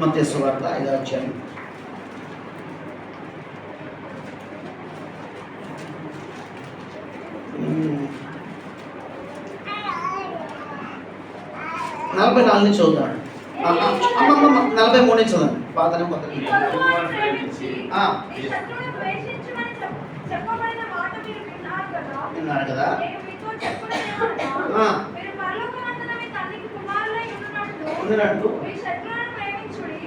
మత్తయి సువార్త 5వ అధ్యాయం. నలభై 44 నుంచి చదువుతాడు. 43 నుంచి చదవండి. పాతనే కొత్త విన్నారు కదా. ఉన్నట్టు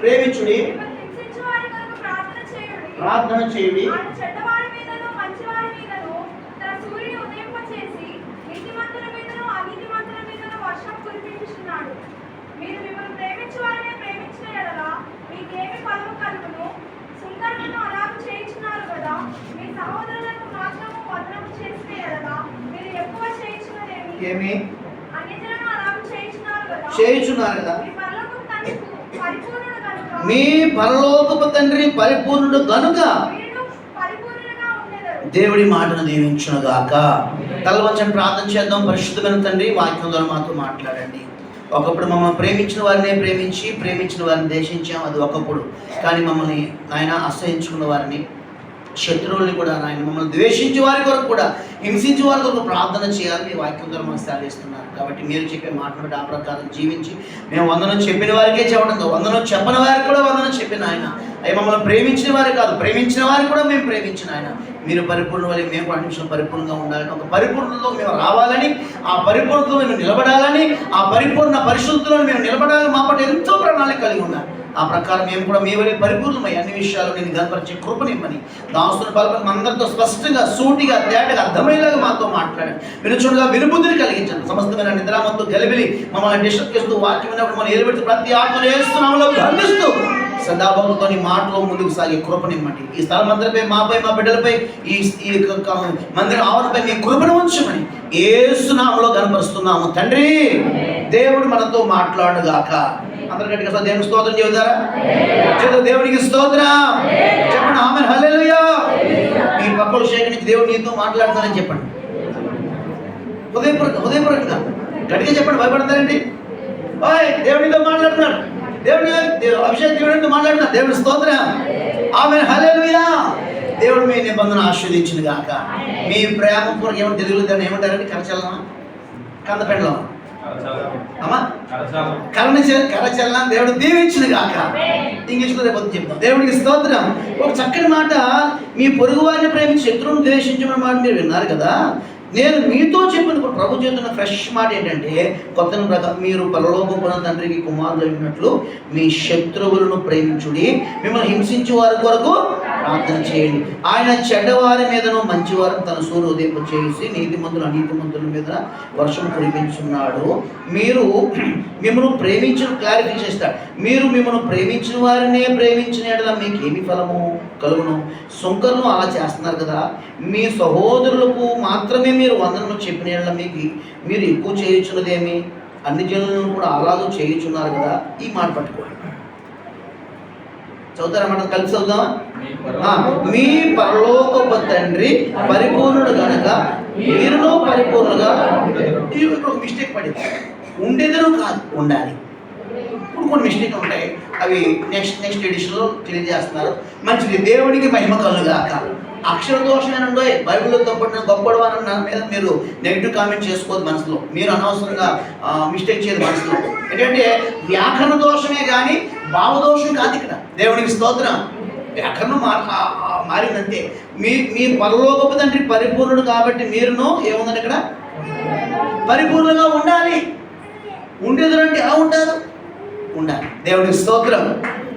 ప్రేమించుడి, ప్రార్థన చేయుడి, ఏమి చేయుచున్నారు కదా. మీ పరలోకపు తండ్రి పరిపూర్ణుడు గనుక దేవుడి మాటను దీవించునుగాక. తలవంచని ప్రార్థన చేద్దాం. పరిశుద్ధమైన తండ్రి, వాక్యం ద్వారా మాతో మాట్లాడండి. ఒకప్పుడు మమ్మల్ని ప్రేమించిన వారినే ప్రేమించిన వారిని దేశించాం, అది ఒకప్పుడు. కానీ మమ్మల్ని ఆయన అసహించుకున్న వారిని, శత్రువుల్ని కూడా నాయన మమ్మల్ని ద్వేషించే వారి కొరకు కూడా, హింసించే వారి కొరకు ప్రార్థన చేయాలని మీ వాక్యం ద్వారా మనకు సెలవిస్తున్నారు. కాబట్టి మీరు చెప్పే మాట్లాడి ఆ ప్రకారం జీవించి, మేము వందనం చెప్పిన వారికే చెప్పడం, వందనం చెప్పని వారికి కూడా వందనం చెప్పిన ఆయన. అవి మమ్మల్ని ప్రేమించిన వారే కాదు, ప్రేమించిన వారికి కూడా మేము ప్రేమించిన ఆయన. మీరు పరిపూర్ణ వల్ల మేము కూడా నిమిషం పరిపూర్ణంగా ఉండాలని, ఒక పరిపూర్ణతలో మేము రావాలని, ఆ పరిపూర్ణతలో మేము నిలబడాలని, ఆ పరిపూర్ణ పరిశుద్ధిలో మేము నిలబడాలని మా పట్ల ఎంతో ప్రణాళిక కలిగి ఉన్నారు. ఆ ప్రకారం మేము కూడా మీ వల్ల పరిపూర్ణమై అన్ని విషయాలు నేను గనపరిచే కృపనిమ్మని దాసుని బలపడి అందరితో స్పష్టంగా, సూటిగా, తేటగా, అర్థమయ్యేలాగా మాతో మాట్లాడండి. వినుచుడుగా వినుబుద్ధిని కలిగించండి. సమస్తమైన నిద్రామతో గలిబిలి మమ్మల్ని డిస్టర్బ్ చేస్తూ, వాక్యం విన్నప్పుడు మనం ఏలుబెడుతూ ప్రతి ఆత్మను వేస్తున్నాములో బంధిస్తూ సదాభావంతో మాటలో ముందుకు సాగే కృపనిమ్మని, ఈ స్థలం అందరిపై, మాపై, మా బిడ్డలపై, ఈ మందిరం ఆవరణపై మీ కృపను ఉంచమని యేసు నామములో కనపరుస్తున్నాము తండ్రి. దేవుడు మనతో మాట్లాడుగాక. అందరు గట్టిగా దేవునికి స్తోత్రం చెబుతారా? దేవునికి స్తోత్రం చెప్పండి. ఆమేన్, హల్లెలూయా. మీ పక్కల శేఖరించి దేవుడు నీతో మాట్లాడుతానని చెప్పండి. హృదయపూర్వకంగా గట్టిగా చెప్పండి. భయపడతారండి. దేవునితో మాట్లాడుతున్నాడు, దేవుని అభిషేక్ దేవునితో మాట్లాడుతున్నాడు. దేవుని స్తోత్రం. ఆమేన్, హల్లెలూయా. దేవుడు మీ నిబంధన ఆశీర్వదించును గాక. మీ ప్రేమ పూర్వక ఏమంటే తెలుగులో దాన్ని ఏమంటారండి? కరచలనమా, కందపెండలమా, అమ్మా కరచలనం. దేవుడు దీవించును గాక. ఇంగ్లీష్లో రేపు చెప్తాం. దేవుడికి స్తోత్రం. ఒక చక్కని మాట, మీ పొరుగు వారిని ప్రేమించి శత్రువును ద్వేషించమన్న మాట మీరు విన్నారు కదా. నేను మీతో చెప్పిన ప్రభు చేస్తున్న ఫ్రెష్ మాట ఏంటంటే, కొత్త ప్రకారం మీరు పరలోకపున తండ్రికి కుమారులు అయినట్లు మీ శత్రువులను ప్రేమించుడి, మిమ్మల్ని హింసించే వారి కొరకు ప్రార్థన చేయండి. ఆయన చెడ్డవారి మీదను మంచివారు తన సూర్య ఉదయం చేసి నీతిమంతులు అనీతిమంతుల మీద వర్షం కురిపించున్నాడు. మీరు మిమ్మల్ని ప్రేమించిన క్లారిఫై చేస్తాడు. మీరు మిమ్మల్ని ప్రేమించిన వారినే ప్రేమించిన యెడల మీకు ఏమి ఫలము కలుగును? సుంకరులు అలా చేస్తున్నారు కదా. మీ సహోదరులకు మాత్రమే మీరు వందనలు చెప్పిన యెడల మీరు ఎక్కువ చేయుచున్నదేమి? అన్ని జనులను కూడా అలాగూ చేయుచున్నారు కదా. ఈ మాట పట్టుకోండి. చదువుతారా? మనం కలిసి చదువుదామా? మీ పరలోకపు తండ్రి పరిపూర్ణుడు కనుక మీరులో పరిపూర్ణుగా. ఒక మిస్టేక్ పడింది. ఉండేదను కాదు, ఉండాలి. ఇప్పుడు కొన్ని మిస్టేక్ ఉంటాయి, అవి నెక్స్ట్ ఎడిషన్లో క్లియర్ చేస్తున్నారు. మంచిది. దేవుడికి మహిమ కలుగాక. అక్షర దోషమేనండో బైబిల్లో తప్పటి గొప్పవారని నా మీద మీరు నెగిటివ్ కామెంట్ చేసుకోవద్దు. మనసులో మీరు అనవసరంగా మిస్టేక్ చేయదు. మనసులో ఏంటంటే వ్యాకరణ దోషమే కానీ భావదోషం కాదు. ఇక్కడ దేవునికి స్తోత్రం. వ్యాకరణం మారిందంటే మీ పరలోకపు తండ్రి పరిపూర్ణుడు కాబట్టి మీరును ఏముందని ఇక్కడ పరిపూర్ణంగా ఉండాలి. ఉండేదంటే ఎలా ఉంటారు? ఉండాలి. దేవునికి స్తోత్రం.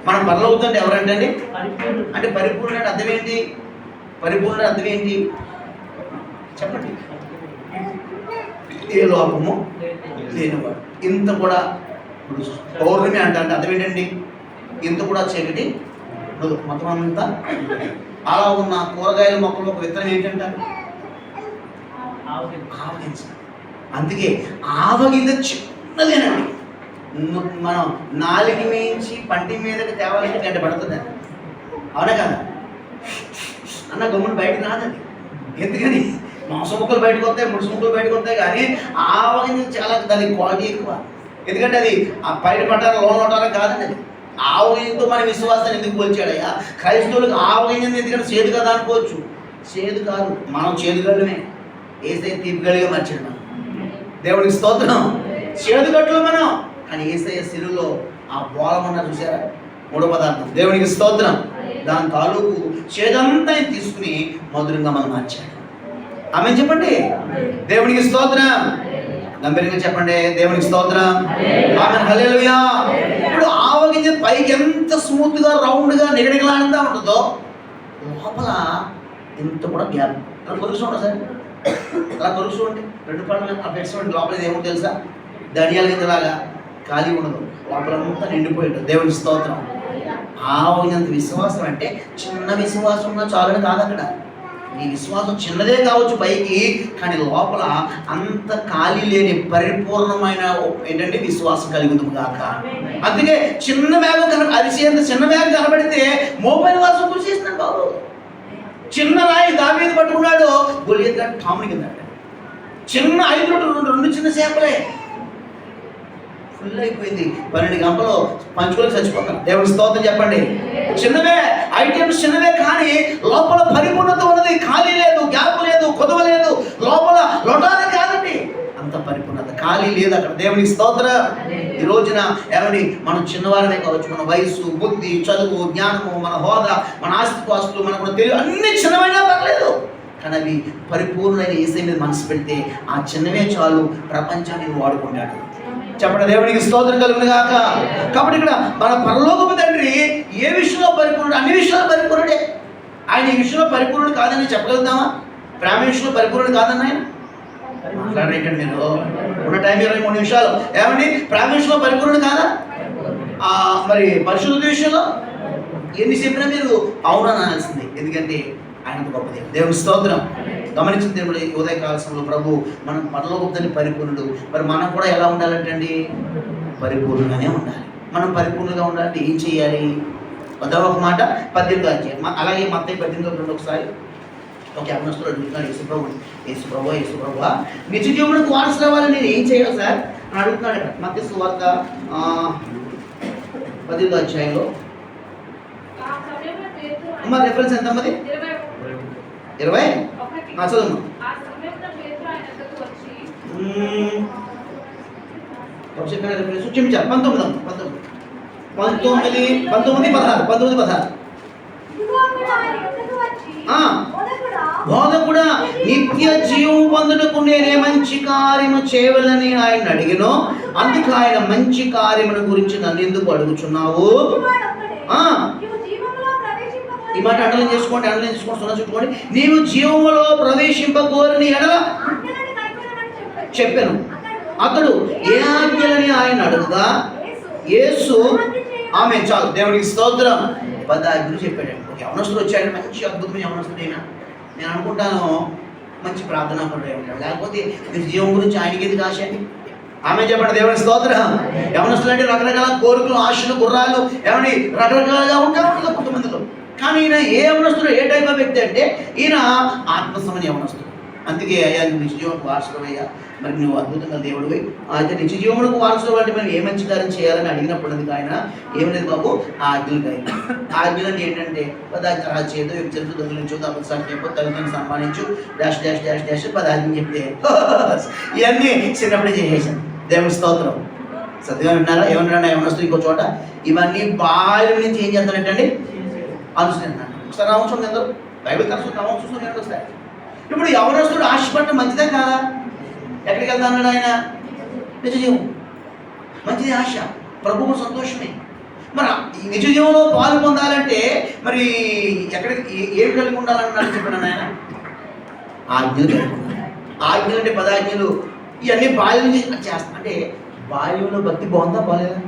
మనం పరలోకపు తండ్రి ఎవరంటే అంటే పరిపూర్ణ అర్థం ఏంటి? పరిపూర్ణ అర్థం ఏంటి చెప్పండి. ఏ లోపము లేనివాడు. ఇంత కూడా పౌర్ణమి అంటే అర్థం ఏంటండి? ఇంత కూడా చీకటి మొత్తం అంతా. అలా ఉన్న కూరగాయల మొక్కలు ఒక విత్తనం ఏంటంటారు? ఆవగింజ. అందుకే ఆవగింజ చిన్నదేనండి. మనం నాలుగు మించి పంటి మీదకి తేవాలంటే గంట పడుతుంది. అవునా కదా? అన్న గమ్మును బయటకు రాదండి. ఎందుకని? మాంసం ముక్కలు బయటకు వస్తాయి, ముడుసు ముక్కలు బయటకు వస్తాయి. కానీ ఆవగింజ చాలా దానికి క్వాలిటీ ఎక్కువ. ఎందుకంటే అది ఆ బయట పట్టారా లోన్ ఉంటారా కాదండి. అది ఆవగింజంతో మన విశ్వాసాన్ని ఎందుకు పోల్చాడయ్యా? క్రైస్తవులకు ఆవగింజం ఎందుకంటే చేదు కదా అనుకోవచ్చు. చేదు కాదు, మనం చేదుగడమే. ఏసై తీపిగడిగా మార్చాడు మనం. దేవుడికి స్తోత్రం. చేదుగట్లు మనం, కానీ ఏసయ్య శిలువలో ఆ బోళమన్నా చూసారా, మూడో పదార్థం. దేవునికి స్తోత్రం. దాని తాలూకు చేదంతా తీసుకుని మధురంగా మనం మార్చాడు. ఆమె చెప్పండి, దేవునికి స్తోత్రం. గంభీరంగా చెప్పండి, దేవునికి స్తోత్రం. ఆమె హల్లెలూయా. ఇప్పుడు ఆవగింజ పైకి ఎంత స్మూత్ గా రౌండ్ గా నిగనిగలాడుతూ ఉంటుందో, లోపల ఇంత కూడా గ్యాప్. అలా కొలుసుకోండి సార్, అలా కొలుసుకోండి. 2 పండ్లు ఆ పెట్టుకోండి. లోపల ఏమో తెలుసా, ధనియాల గింజలాగా ఖాళీ ఉండదు, లోపలంతా నిండిపోయి ఉంటుంది. దేవునికి స్తోత్రం. ఆవగింజంత విశ్వాసం అంటే చిన్న విశ్వాసం ఉన్నా చాలని కాదు. అక్కడ నీ విశ్వాసం చిన్నదే కావచ్చు పైకి, కానీ లోపల అంత ఖాళీ లేని పరిపూర్ణమైన ఏంటంటే విశ్వాసం కలుగుతుంది కాక. అందుకే చిన్న మేఘం అరిసేంత చిన్న మేఘం కనబడితే మోపైన వాసం కృషి చేస్తున్నాడు బాబు. చిన్న రాయి దావీదు పట్టుకున్నాడు, గొలియత్ గారు టాముని కింద. చిన్న 5 రొట్టెలు 2 చిన్న చేపలే ఫుల్ అయిపోయింది. 12 గంపలు పంచుకొని చచ్చిపోతాను. దేవుని స్తోత్రం చెప్పండి. చిన్నవే ఐటమ్స్, చిన్నవే, కానీ లోపల పరిపూర్ణత ఉన్నది. ఖాళీ లేదు, గ్యాప్ లేదు, కొదవ లేదు. లోపల లొటానే కాదండి, అంత పరిపూర్ణత, ఖాళీ లేదు అక్కడ. దేవునికి స్తోత్రం. ఈ రోజున ఏమని మనం చిన్నవారమే కావచ్చు, మన వయసు, బుద్ధి, చదువు, జ్ఞానము, మన హోదా, మన ఆస్తిపాస్తులు, మనకు తెలియదు, అన్ని చిన్నవైనా పర్లేదు, కానీ అవి పరిపూర్ణమైన యేసయ్య మీద మనసు పెడితే ఆ చిన్నవే చాలు, ప్రపంచాన్ని వాడుకుంటాడు. చెప్పండి, దేవునికి స్తోత్రం కలుగును గాక. కాబట్టి ఇక్కడ మన పరలోకపు తండ్రి ఏ విషయంలో పరిపూర్ణుడు? అన్ని విషయాలు పరిపూర్ణుడే. ఆయన ఈ విషయంలో పరిపూర్ణుడు కాదని చెప్పగలుగుతామా? ప్రేమ విషయంలో పరిపూర్ణుడు కాదన్న ఆయన మాట్లాడేటండి. మీరు ఉన్న టైం 23 నిమిషాలు. ఏమండి, ప్రేమ విషయంలో పరిపూర్ణుడు కాదా? మరి పరిశుద్ధ విషయంలో ఎన్ని చెప్పినా మీరు అవునని అనాల్సింది, ఎందుకంటే ఆయన గొప్ప దేవుడు. దేవుని స్తోత్రం. గమనించిన దేవుడు, ఉదయ కాలంలో ప్రభు మనం పరలోకపుని పరిపూర్ణుడు. మరి మనం కూడా ఎలా ఉండాలంటండి? పరిపూర్ణంగానే ఉండాలి. మనం పరిపూర్ణంగా ఉండాలంటే ఏం చేయాలి? ఒక మాట 18వ అధ్యాయం. అలాగే మత్తయి 18:2 ఒకసారి ఒక యవనస్తుడు అడుగుతున్నాడు, యేసుప్రభు నిజ జీవనకు వారసులు అవ్వాలి, నేను ఏం చేయాలి సార్ అని అడుగుతున్నాడు. మత్తయి సువార్త 18వ అధ్యాయంలో అమ్మ రెఫరెన్స్ ఎంత అమ్మది? 20 చదువు. చూపించారు 19:16 బోధకుడా, నిత్య జీవం పొందుటకు నేనే మంచి కార్యము చేయవలని ఆయన అడిగినో, అందుకు ఆయన మంచి కార్యముల గురించి నన్ను ఎందుకు అడుగుచున్నావు? ఈ మాట అండలం చేసుకోండి, సున్నా చుట్టుకోండి. నీవు జీవములో ప్రవేశింపకోరని ఎడల చెప్పాను. అతడు ఏ ఆజ్ఞలని ఆయన అడుగుదా? యేసు ఆమె చాలు. దేవునికి స్తోత్రం. 10 ఆజ్ఞలు చెప్పాడు. ఒక యవనస్తుడు వచ్చాడు, మంచి అద్భుతమైన యవనస్తుడైనా. నేను అనుకుంటాను మంచి ప్రార్థనా పరుడై ఉంటాడు, లేకపోతే మీరు జీవం గురించి ఆయనకి ఎందుకు ఆశ అండి? ఆమె చెప్పండి, దేవుని స్తోత్రం. యవనస్తులు అంటే రకరకాల కోరికలు, ఆశలు, గుర్రాలు ఏమని రకరకాలుగా ఉంటారు కొంతమందిలో. కానీ ఈయన ఏ యవనస్తుడు, ఏ టైప్ ఆఫ్ వ్యక్తి అంటే ఈయన ఆత్మసమని యవనస్తుడు. అందుకే అయ్యా నువ్వు నిత్య జీవనకు వారసుడు అయ్యా, మరి నువ్వు అద్భుతంగా దేవుడివి. అయితే నిత్య జీవనకు వారసుడు అంటే మనం ఏ మంచి కార్యం చేయాలని అడిగినప్పుడు అందుకు ఆయన ఏమలేదు బాబు, ఆ ఆజ్ఞలు ఆయన. ఆ ఆజ్ఞలు ఏంటంటే పదార్థ చేదు, వ్యక్తులతో దొంగిలించు, తప్పనిసరి చెప్పు, తల్లిదండ్రులను సంపాదించు, డాష్ డాష్ డాష్ డాష్ 10 ఆజ్ఞలు చెప్తే ఇవన్నీ చిన్నప్పుడే చేసేసాను. దేవుని స్తోత్రం. సత్యంగా విన్నారా? ఏమన్నారా యవనస్తుడు ఇంకో చోట? ఇవన్నీ బాల్యం నుంచి ఏం చేస్తానంటే అనుసరిస్తున్నాను. ఒకసారి నమ్మకం అందరూ బైబిల్ తరచుగా నమ్మకం చూస్తున్నాను. ఒకసారి ఇప్పుడు యవనస్తుడు ఆశపడటం మంచిదే కాదా? ఎక్కడికి వెళ్తా అన్నాడు ఆయన? నిజ జీవం. మంచిది ఆశ, ప్రభువు సంతోషమే. మరి ఈ నిజ జీవంలో పాలు పొందాలంటే మరి ఎక్కడికి ఏం కలిగి ఉండాలన్నాడు చెప్పాను ఆయన? ఆజ్ఞలు కలిగి ఉండాలి. ఆజ్ఞలు అంటే 10 ఆజ్ఞలు. ఇవన్నీ బాల్యం నుంచి చేస్తా అంటే బాల్యంలో భక్తి బాగుందా బాలేదా?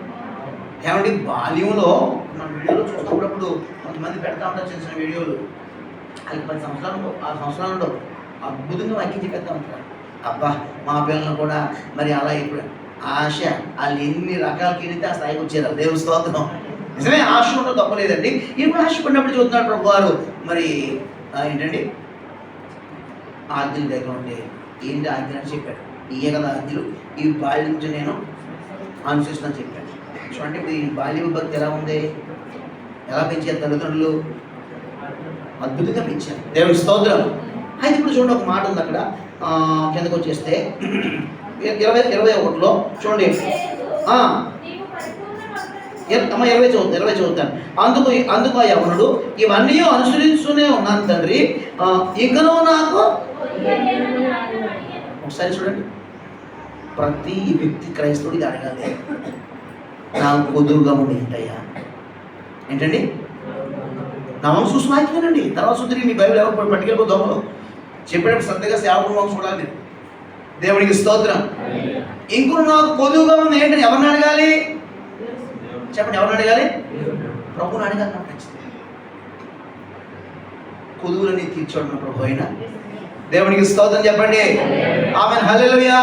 ఏమంటే బాల్యంలో మన వీడియోలో చూసినప్పుడు కొంతమంది పెడతా ఉంటారు చిన్న చిన్న వీడియోలు. అది 10 సంవత్సరాలు 6 సంవత్సరాలు ఉండవు, అద్భుతంగా వాక్యం చెప్పేస్తా ఉంటారు. అబ్బా మా పిల్లలు కూడా మరి అలా ఇప్పుడు ఆశ, వాళ్ళు ఎన్ని రకాలకి వెళితే ఆ స్థాయికి వచ్చారు. దేవుని స్తోత్రం. నిజమే, ఆశ ఉండదు, తప్పలేదండి. ఇప్పుడు ఆశపడినప్పుడు చూస్తున్నాడు ప్రభు వారు. మరి ఏంటండి ఆజ్ఞలు దగ్గర ఉంటే ఏంటి ఆజ్ఞలు అని చెప్పాడు. ఇవే కదా ఆజ్ఞలు, ఇవి బాల్యం నుంచి నేను అనుసరిస్తాను చెప్పాడు. చూడండి ఇప్పుడు ఈ బాల్య విభక్తి ఎలా ఉంది, ఎలా పెంచారు తల్లిదండ్రులు, అద్భుతంగా పెంచారు. దేవుడి స్తోత్రం. అయితే ఇప్పుడు చూడండి ఒక మాట ఉంది అక్కడ, కిందకు వచ్చేస్తే 21లో చూడండి, 20 చదువుతాను. అందుకు ఆ యవనుడు, ఇవన్నీ అనుసరిస్తూనే ఉన్నాను తండ్రి, ఇంకనూ నాకు. ఒకసారి చూడండి, ప్రతి వ్యక్తి క్రైస్తవుడికి అడగాలి, నాకు కొద్దుగా ఉండి ఏంటయ్యా, ఏంటండి నా వంశ చూసి వాక్యమేనండి. తర్వాత చూద్దరి మీ బైబిల్ ఎవరు పట్టుకెళ్ళిపో దొంగలు చెప్పేటప్పుడు శ్రద్ధగా సేవకుడు వంశ చూడాలి. దేవుడికి స్తోత్రం. ఇంకొక నాకు కొద్దుగా ఉంది ఏంటని ఎవరిని అడగాలి చెప్పండి, ఎవరిని అడగాలి? ప్రభుని అడగాలి. నాకు నచ్చింది కొదువులని తీర్చోడు ప్రభు అయినా. దేవునికి స్తోత్రం చెప్పండి. ఆమేన్, హల్లెలూయా.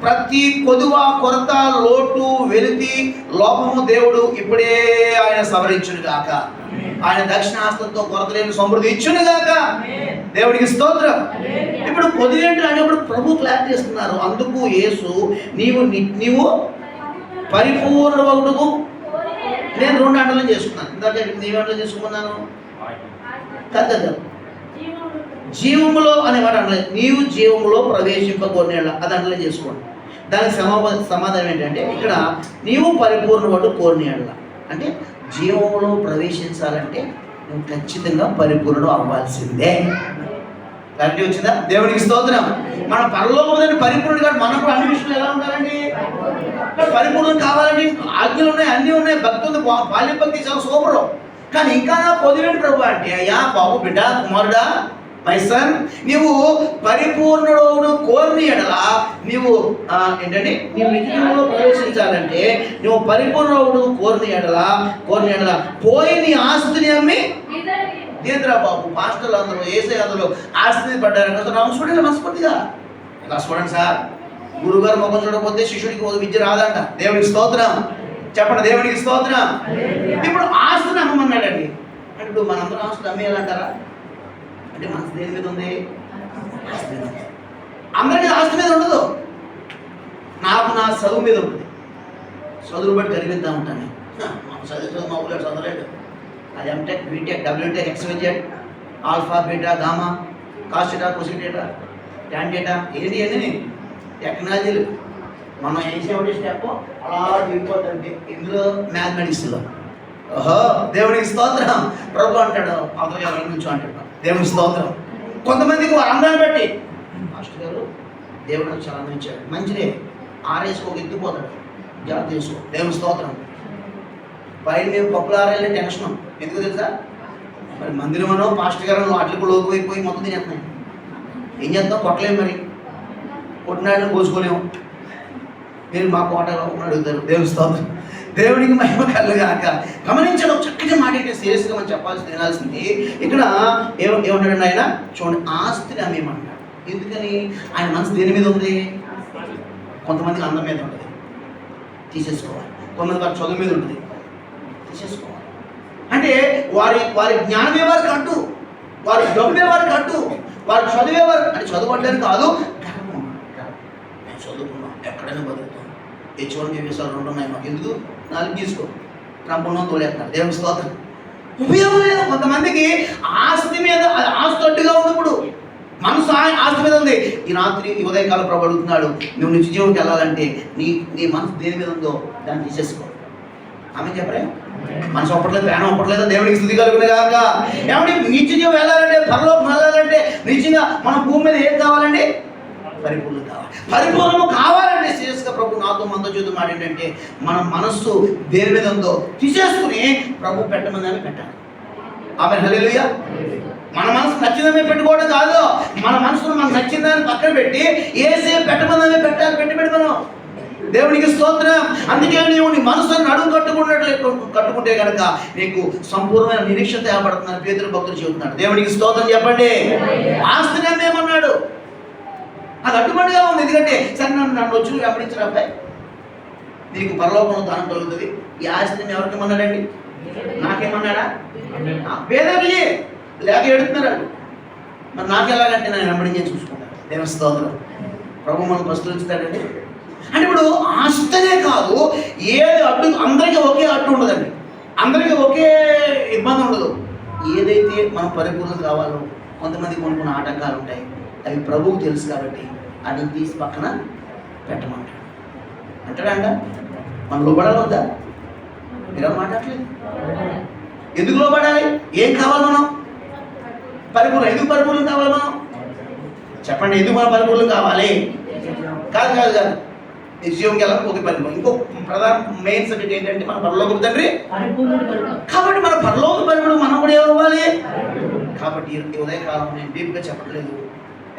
ప్రతి కొదువ, కొరత, లోటు, వెలితి, లోపము దేవుడు ఇప్పుడే ఆయన సవరించును గాక. ఆయన దక్షిణాస్తంతో కొరత లేని సమృద్ధి ఇచ్చును గాక. దేవుడికి స్తోత్రం. ఇప్పుడు కొద్ది ఏంటి అనేప్పుడు ప్రభు క్లారిటీ ఇస్తున్నారు. అందుకు యేసు నీవు పరిపూర్ణుడుకు, నేను 2 అండలం చేసుకున్నాను. ఇందాక నీవు అండలం చేసుకున్నాను కదా, జీవములో అనే మాట అనలేదు. నీవు జీవములో ప్రవేశింపకోనేళ్ళ, అది అండలం చేసుకోండి. దానికి సమాధానం ఏంటంటే ఇక్కడ నీవు పరిపూర్ణుడు కోరినేళ్ళ అంటే జీవములో ప్రవేశించాలంటే నువ్వు ఖచ్చితంగా పరిపూర్ణుడు అవ్వాల్సిందే. క్లారిటీ వచ్చిందా? దేవునికి స్తోత్రం. మన పరలోకం పరిపూర్ణుడు కాదు, మనం కూడా అన్ని విషయాలు ఎలా ఉండాలండి, పరిపూర్ణం కావాలండి. ఆజ్ఞలు ఉన్నాయి, అన్నీ ఉన్నాయి, భక్తి ఉంది, బాల్య భక్తి చాలా సూపరు. కానీ ఇంకా నా పొదివేంటి ప్రభు అంటే, అయ్యా బాబు, బిడ్డ, కుమారుడా, మై సన్, నీవు పరిపూర్ణుడు కోరిన ఎడలా నీవు ఏంటంటే నీవు నిజంలో ప్రవేశించాలంటే నువ్వు పరిపూర్ణుడు కోరిన ఎడలా పోయి నీ ఆస్తిని అమ్మి దేంద్రా బాబు. పాస్టర్లు అందరూ, ఏసై అందరూ ఆస్తిని పడ్డారు. చూడండి మనస్ఫూర్తిగా ఇలా చూడండి సార్. గురుగారు ముఖం చూడకపోతే శిష్యుడికి విద్య రాదంట. దేవుడికి స్తోత్రం చెప్పండి. దేవుడికి స్తోత్రం. ఇప్పుడు ఆస్తిని అమ్మమన్నాడండి. అంటే ఇప్పుడు మనందరూ ఆస్తులు అమ్మేయాలంటారా? అంటే మనసు దేని మీద ఉంది? ఆస్తి మీద. అందరికీ ఆస్తి మీద ఉండదు. నాకు నా చదువు మీద ఉంటుంది. చదువు బట్టి గర్విద్దా ఉంటాను. చదువు మా ఊళ్ళో చదవలేడు. అది ఎంటెక్, బీటెక్, డబ్ల్యూటెక్, ఎక్స్వైజెడ్, ఆల్ఫా, బీటా, గామా, కాస్టేటా, కొసిటేటా, టాంటేటా, ఏది అని టెక్నాలజీలు. మనం ఏం చేయబడి స్టెప్ అలా దిగిపోతుంది ఇందులో మ్యాథమెటిక్స్లో. ఓహో, దేవుడికి స్తోత్రం. ప్రభు అంటాడు, అవతల ఎవరి నుంచో అంటాడు. దేవుడికి స్తోత్రం. కొంతమందికి అందాన్ని బట్టి, మాస్టర్ గారు దేవుడు చాలా అందించాడు, మంచిదే, ఆరేసుకో, ఎత్తిపోతాడు, జాగ్రత్త చేసుకో. దేవుని స్తోత్రం. పైన మేము పప్పులు ఆరేళ్ళే టెన్షన్. ఎందుకు తెలుసా? మరి మందిరమనో పాస్టర్ గారు వాటికి లోకి అయిపోయి మొత్తం తినేస్తున్నాయి. ఏం చేద్దాం? కొట్టలేము, మరి కొట్టినాడని పోసుకోలేము. మీరు మా కోట అడుగుతారు. దేవుని స్తోత్రం. దేవునికి మహిమ కలుగాక. గమనించడం చక్కటి మాట ఏంటి, సీరియస్గా మనం చెప్పాల్సింది, వినాల్సింది. ఇక్కడ ఏమన్నాడు ఆయన? చూడండి, ఆస్తిని అమ్మేమంటాడు. ఎందుకని? ఆయన మనసు దేని మీద ఉంది? కొంతమందికి అందం మీద ఉంటుంది, తీసేసుకోవాలి. కొంతమంది వారి చదువు మీద ఉంటుంది, తీసేసుకోవాలి. అంటే వారి జ్ఞానమే వారికి అడ్డు, వారి డబ్బే వారికి అడ్డు, వారు చదివేవారు అంటే చదువుకోవడానికి కాదు, నేను చదువుకున్నాం, ఎక్కడైనా బతుకుతాం, H1 వీసాలు 2 ఉన్నాయి, మాకు ఎందుకు 4 తీసుకో, ట్రంప్ ఉన్న తోలేస్తారు. దేవుని స్తోత్రం. ఉపయోగం లేదు. కొంతమందికి ఆస్తి మీద, ఆస్తి అడ్డుగా ఉంది. ఇప్పుడు మనసు ఆస్తి మీద ఉంది. ఈ రాత్రి ఈ ఉదయకాల ప్రభు అడుగుతున్నాడు, నువ్వు నిత్య జీవంకి వెళ్ళాలంటే నీ మనసు దేని మీద ఉందో దాన్ని తీసేసుకో. ఆమె చెప్పరే, మనసు ఒప్పట్లేదు, ప్రాణం ఒప్పట్లేదు. దేవుడికి స్థుతి కలుగునే కాక. ఏమంటే నిత్య జీవం వెళ్ళాలంటే, పరలోకం వెళ్ళాలంటే నిజంగా మనం భూమి మీద ఏం కావాలండి? పరిపూర్ణం కావాలి. పరిపూర్ణము కావాలంటే సీరియస్గా ప్రభు నాతో మనతో చూద్దాం మాట ఏంటంటే, మన మనస్సు దేని మీద ఉందో తీసేసుకుని ప్రభు పెట్టమని పెట్టాలి. ఆమె హల్లెలూయా. మన మనసు నచ్చిందని పెట్టుకోవడం కాదు, మన మనసును మనకు నచ్చిందని పక్కన పెట్టి ఏసే పెట్టమని పెట్టాలి. పెట్టి మనం దేవునికి స్తోత్రం. అందుకే నీవు నీ మనసును నడుము కట్టుకుంటే కనుక నీకు సంపూర్ణమైన నిరీక్షణ ఏర్పడుతుందని పేతురు భక్తులు చెబుతున్నాడు. దేవునికి స్తోత్రం చెప్పండి. ఆస్తిని ఏమన్నాడు? అది అడ్డుపడిగా ఉంది. ఎందుకంటే సరే నన్ను వచ్చి వెంబడించిన అబ్బాయి, నీకు పరలోకంలో దానం కలుగుతుంది. ఈ ఆస్తిని ఎవరికి ఏమన్నాడండి? నాకేమన్నాడా? పేదకి లేక ఎడుతున్నారు. మరి నాకెలాగంటే నేను వెంబడించి చూసుకుంటాను. దేవుని స్తోత్రం. ప్రభు మనం ప్రస్తుతిస్తాడండి. అంటే ఇప్పుడు ఆస్తనే కాదు, ఏది అడ్డు, అందరికీ ఒకే అడ్డు ఉండదండి, అందరికీ ఒకే ఇబ్బంది ఉండదు. ఏదైతే మనం పరిపూర్ణం కావాలో కొంతమంది కొన్ని ఆటంకాలు ఉంటాయి, అవి ప్రభువుకు తెలుసు కాబట్టి అది తీసి పక్కన పెట్టమంటాడు. అంటాడంట మనం లోబడాలి వద్దా? మీరు మాట్లాడలేదు. ఎందుకు లోబడాలి? ఏం కావాలి మనం? పరిపూర్ణం. ఎందుకు పరిపూర్ణం కావాలి మనం? చెప్పండి, ఎందుకు మనం పరిపూర్ణం కావాలి? కాదు కాదు కాదు నిశ్చయంగా ఒక పరిపూర్ణం. ఇంకో ప్రధాన మెయిన్ సబ్జెక్ట్ ఏంటంటే మన పరలోకపు తండ్రి. కాబట్టి మన పరలోక పరిపూర్ణం మనం కూడా ఏమవ్వాలి? కాబట్టి ఉదయకాలం నేను డీప్గా చెప్పట్లేదు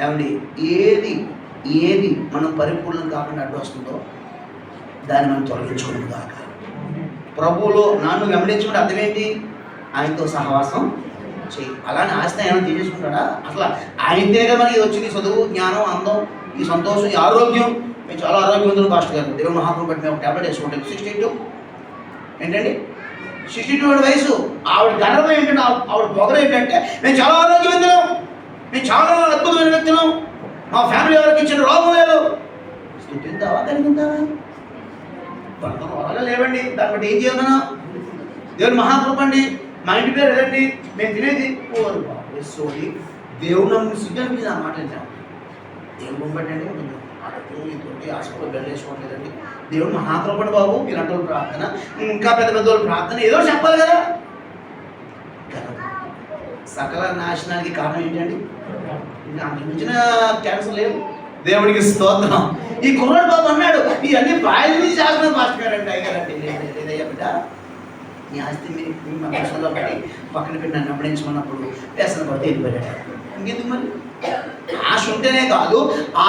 ఏమండి, ఏది ఏది మనం పరిపూర్ణం కాకుండా అడ్డు వస్తుందో దాన్ని మనం తొలగించుకున్నాం కాక. ప్రభువులో నన్ను వెంబడించుకుంటే అర్థం ఏంటి? ఆయనతో సహవాసం చేయి. అలానే ఆస్తి ఆయన తీసేసుకుంటాడా? అసలు ఆయనతే కదా మనకి వచ్చింది, చదువు, జ్ఞానం, అందం, ఈ సంతోషం, ఈ ఆరోగ్యం. మేము చాలా ఆరోగ్యవంతులు పాస్టర్ గారు, దేవుడు మహాత్మ బట్టి మేము ట్యాబ్లెట్ వేసుకుంటాం. 62 ఏంటండి, 62 వయసు. ఆవిడ గర్వం ఏంటంటే, ఆవిడ పొగరు ఏంటంటే మేము చాలా ఆరోగ్యవంతులం, మేము చాలా అద్భుతమైన వ్యక్తులం, మా ఫ్యామిలీ ఎవరికి ఇచ్చిన రోగం లేదు. స్థుతింతావా కలిగిందావా? బంధం అలాగే లేవండి. దాన్ని బట్టి ఏం చేయాలన్నా దేవుడు మహాకృప అండి. మా ఇంటి పేరు ఏదండి, మేము తినేది ఓరు బాబు సోది. దేవుడు నమ్ము సిగ్గు మీద ఆ మాట వింటాం. దేవుడు బట్టండి తోటి హాస్పిటల్ బెల్ వేసుకోవట్లేదండి. దేవుడు మహాకృపడు బాబు, ఇలాంటి వాళ్ళు ప్రార్థన, ఇంకా పెద్ద పెద్ద వాళ్ళు ప్రార్థన ఏదో చెప్పాలి కదా. సకల నాశనానికి కారణం ఏంటండి? నాకు మించిన క్యాన్సర్ లేదు. దేవుడికి స్తోత్రం. ఈ కుర్రాడు బాబు అన్నాడు, ఇవన్నీ బాయిల నుంచి చేస్తున్నా మాస్టర్ గారండి, అయ్యారండి. లేదయ్యా బిడ్డ, నీ ఆస్తి మీ మనసులో పడి పక్కన పెట్టి నన్ను వెంబడించుకున్నప్పుడు వ్యసన పడితే వెళ్ళిపోయాడు. ఇంకెందుకు మరి? ఆశ ఉంటేనే కాదు,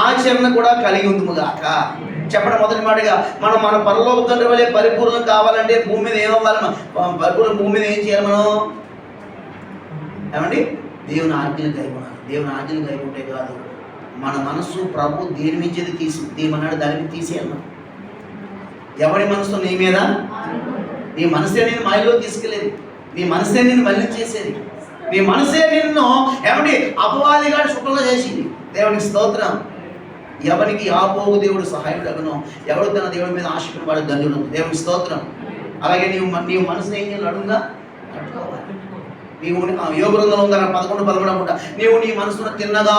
ఆచరణ కూడా కలిగి ఉందిగాక. చెప్పడం మొదటి మాటగా మనం మన పరలోక తండ్రి వల్లే పరిపూర్ణం కావాలంటే భూమి మీద ఏమవ్వాలి? పరిపూర్ణ భూమి మీద ఏం చేయాలి మనం? ఏమండి, దేవుని ఆజ్ఞలు కైకొనాలి. దేవుని ఆజ్ఞలు కైకుంటే కాదు, మన మనస్సు ప్రభు దేని మించేది తీయమన్నాడు, దానికి తీసేయాలి మనం. ఎవరి మనసు నీ మీద? నీ మనసే నేను మాయలో తీసుకెళ్ళేది, నీ మనసే నేను మళ్ళీ చేసేది, నీ మనసే నిన్ను ఏమండి అపవాదిగా శుక్రంగా చేసింది. దేవునికి స్తోత్రం. ఎవరికి యాకోబు దేవుడు సహాయుడగునో, ఎవడు తన దేవుడి మీద ఆశపడిన వాడు ధన్యుడు. దేవునికి స్తోత్రం. అలాగే నీవు మనసుని ఏం చేయాలి? అడుగుగా కట్టుకోవాలి. నీవు యోగ గ్రంథంలో ఉందా 11:13 అనుకుంటా, నీవు నీ మనసును తిన్నగా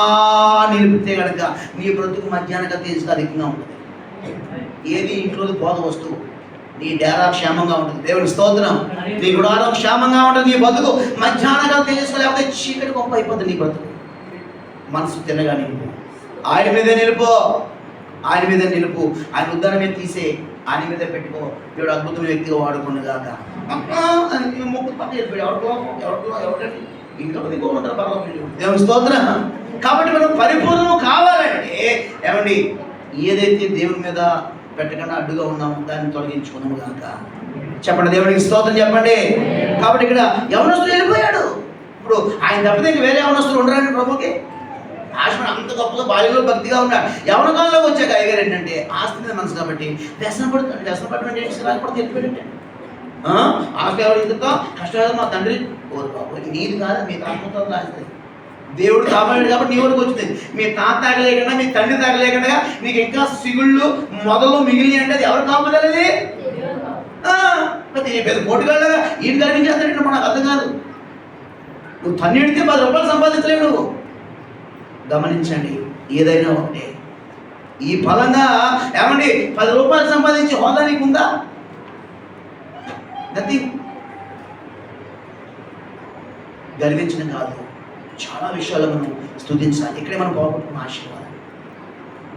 నిలిపితే కనుక నీ బ్రతుకు మధ్యాహ్నంగా తీసుకు అధికంగా ఉంటుంది. ఏది ఇంట్లోది పోత వస్తువు, నీ డేరా క్షేమంగా ఉంటుంది. దేవుని స్తోత్రం. నీ గుడారం క్షేమంగా ఉంటుంది. నీ బతుకు మధ్యాహ్నంగా తెలుసుకోలేకపోతే చీకటి గొప్ప అయిపోతుంది నీ బతుకు. మనసు తిన్నగా నిలుపు, ఆయన మీదే నిలుపు, ఆయన మీద నిలుపు. ఆయన ఉద్దరణ మీద తీసే, ఆయన మీద పెట్టుకో. దేవుడు అద్భుతమైన వ్యక్తిగా వాడుకున్నగాక. ముక్కు పక్క చెప్పాడు, ఎవరికండి ఇంకో ఉంటారు పర్వాలేదు. దేవుని స్తోత్రం. కాబట్టి మనం పరిపూర్ణం కావాలంటే ఏమండి, ఏదైతే దేవుని మీద పెట్టకుండా అడ్డుగా ఉన్నాము దాన్ని తొలగించుకున్నాము కాక. చెప్పండి, దేవునికి స్తోత్రం చెప్పండి. కాబట్టి ఇక్కడ యవనస్తుడు వెళ్ళిపోయాడు. ఇప్పుడు ఆయన తప్పితే ఇంక వేరే యవనస్తులు ఉండరండి ప్రభుకి. ఆశ్రమం అంత గొప్పగా బాల్యంలో భక్తిగా ఉన్నాడు. యవన కాలంలో వచ్చాక అయ్యారు ఏంటంటే ఆస్తి మీద మనసు కాబట్టి వ్యసన పడుతుంది. వ్యసన పడడం రాకపోతే వెళ్ళిపోయాడంటే ఆస్తి ఎవరు ఇంతతో కష్టాలు మా తండ్రి ఓరు బాబు నీది కాదు, మీ తాతతో రాస్తుంది. దేవుడు కాపాడాడు కాబట్టి నీ వరకు వచ్చింది. మీ తాత తాగలేకుండా, మీ తండ్రి తాగలేకుండా నీకు ఇంకా సిగుళ్ళు మొదలు మిగిలి అంటే అది ఎవరు కాపాడాలి? పెద్ద పోటుగాళ్ళగా ఈయన కనిపించేస్తాడంటే మనకు అర్థం కాదు. నువ్వు తన్నిడితే 10 రూపాయలు సంపాదించలేవు నువ్వు. గమనించండి, ఏదైనా ఒకటే ఈ ఫలంగా ఏమండి 10 రూపాయలు సంపాదించి హోదా నీకు ఉందా? గతి గర్వించడం కాదు, చాలా విషయాలు మనం స్తుతించాలి. ఇక్కడే మనం పోగొట్టుకున్న ఆశీర్వాదం.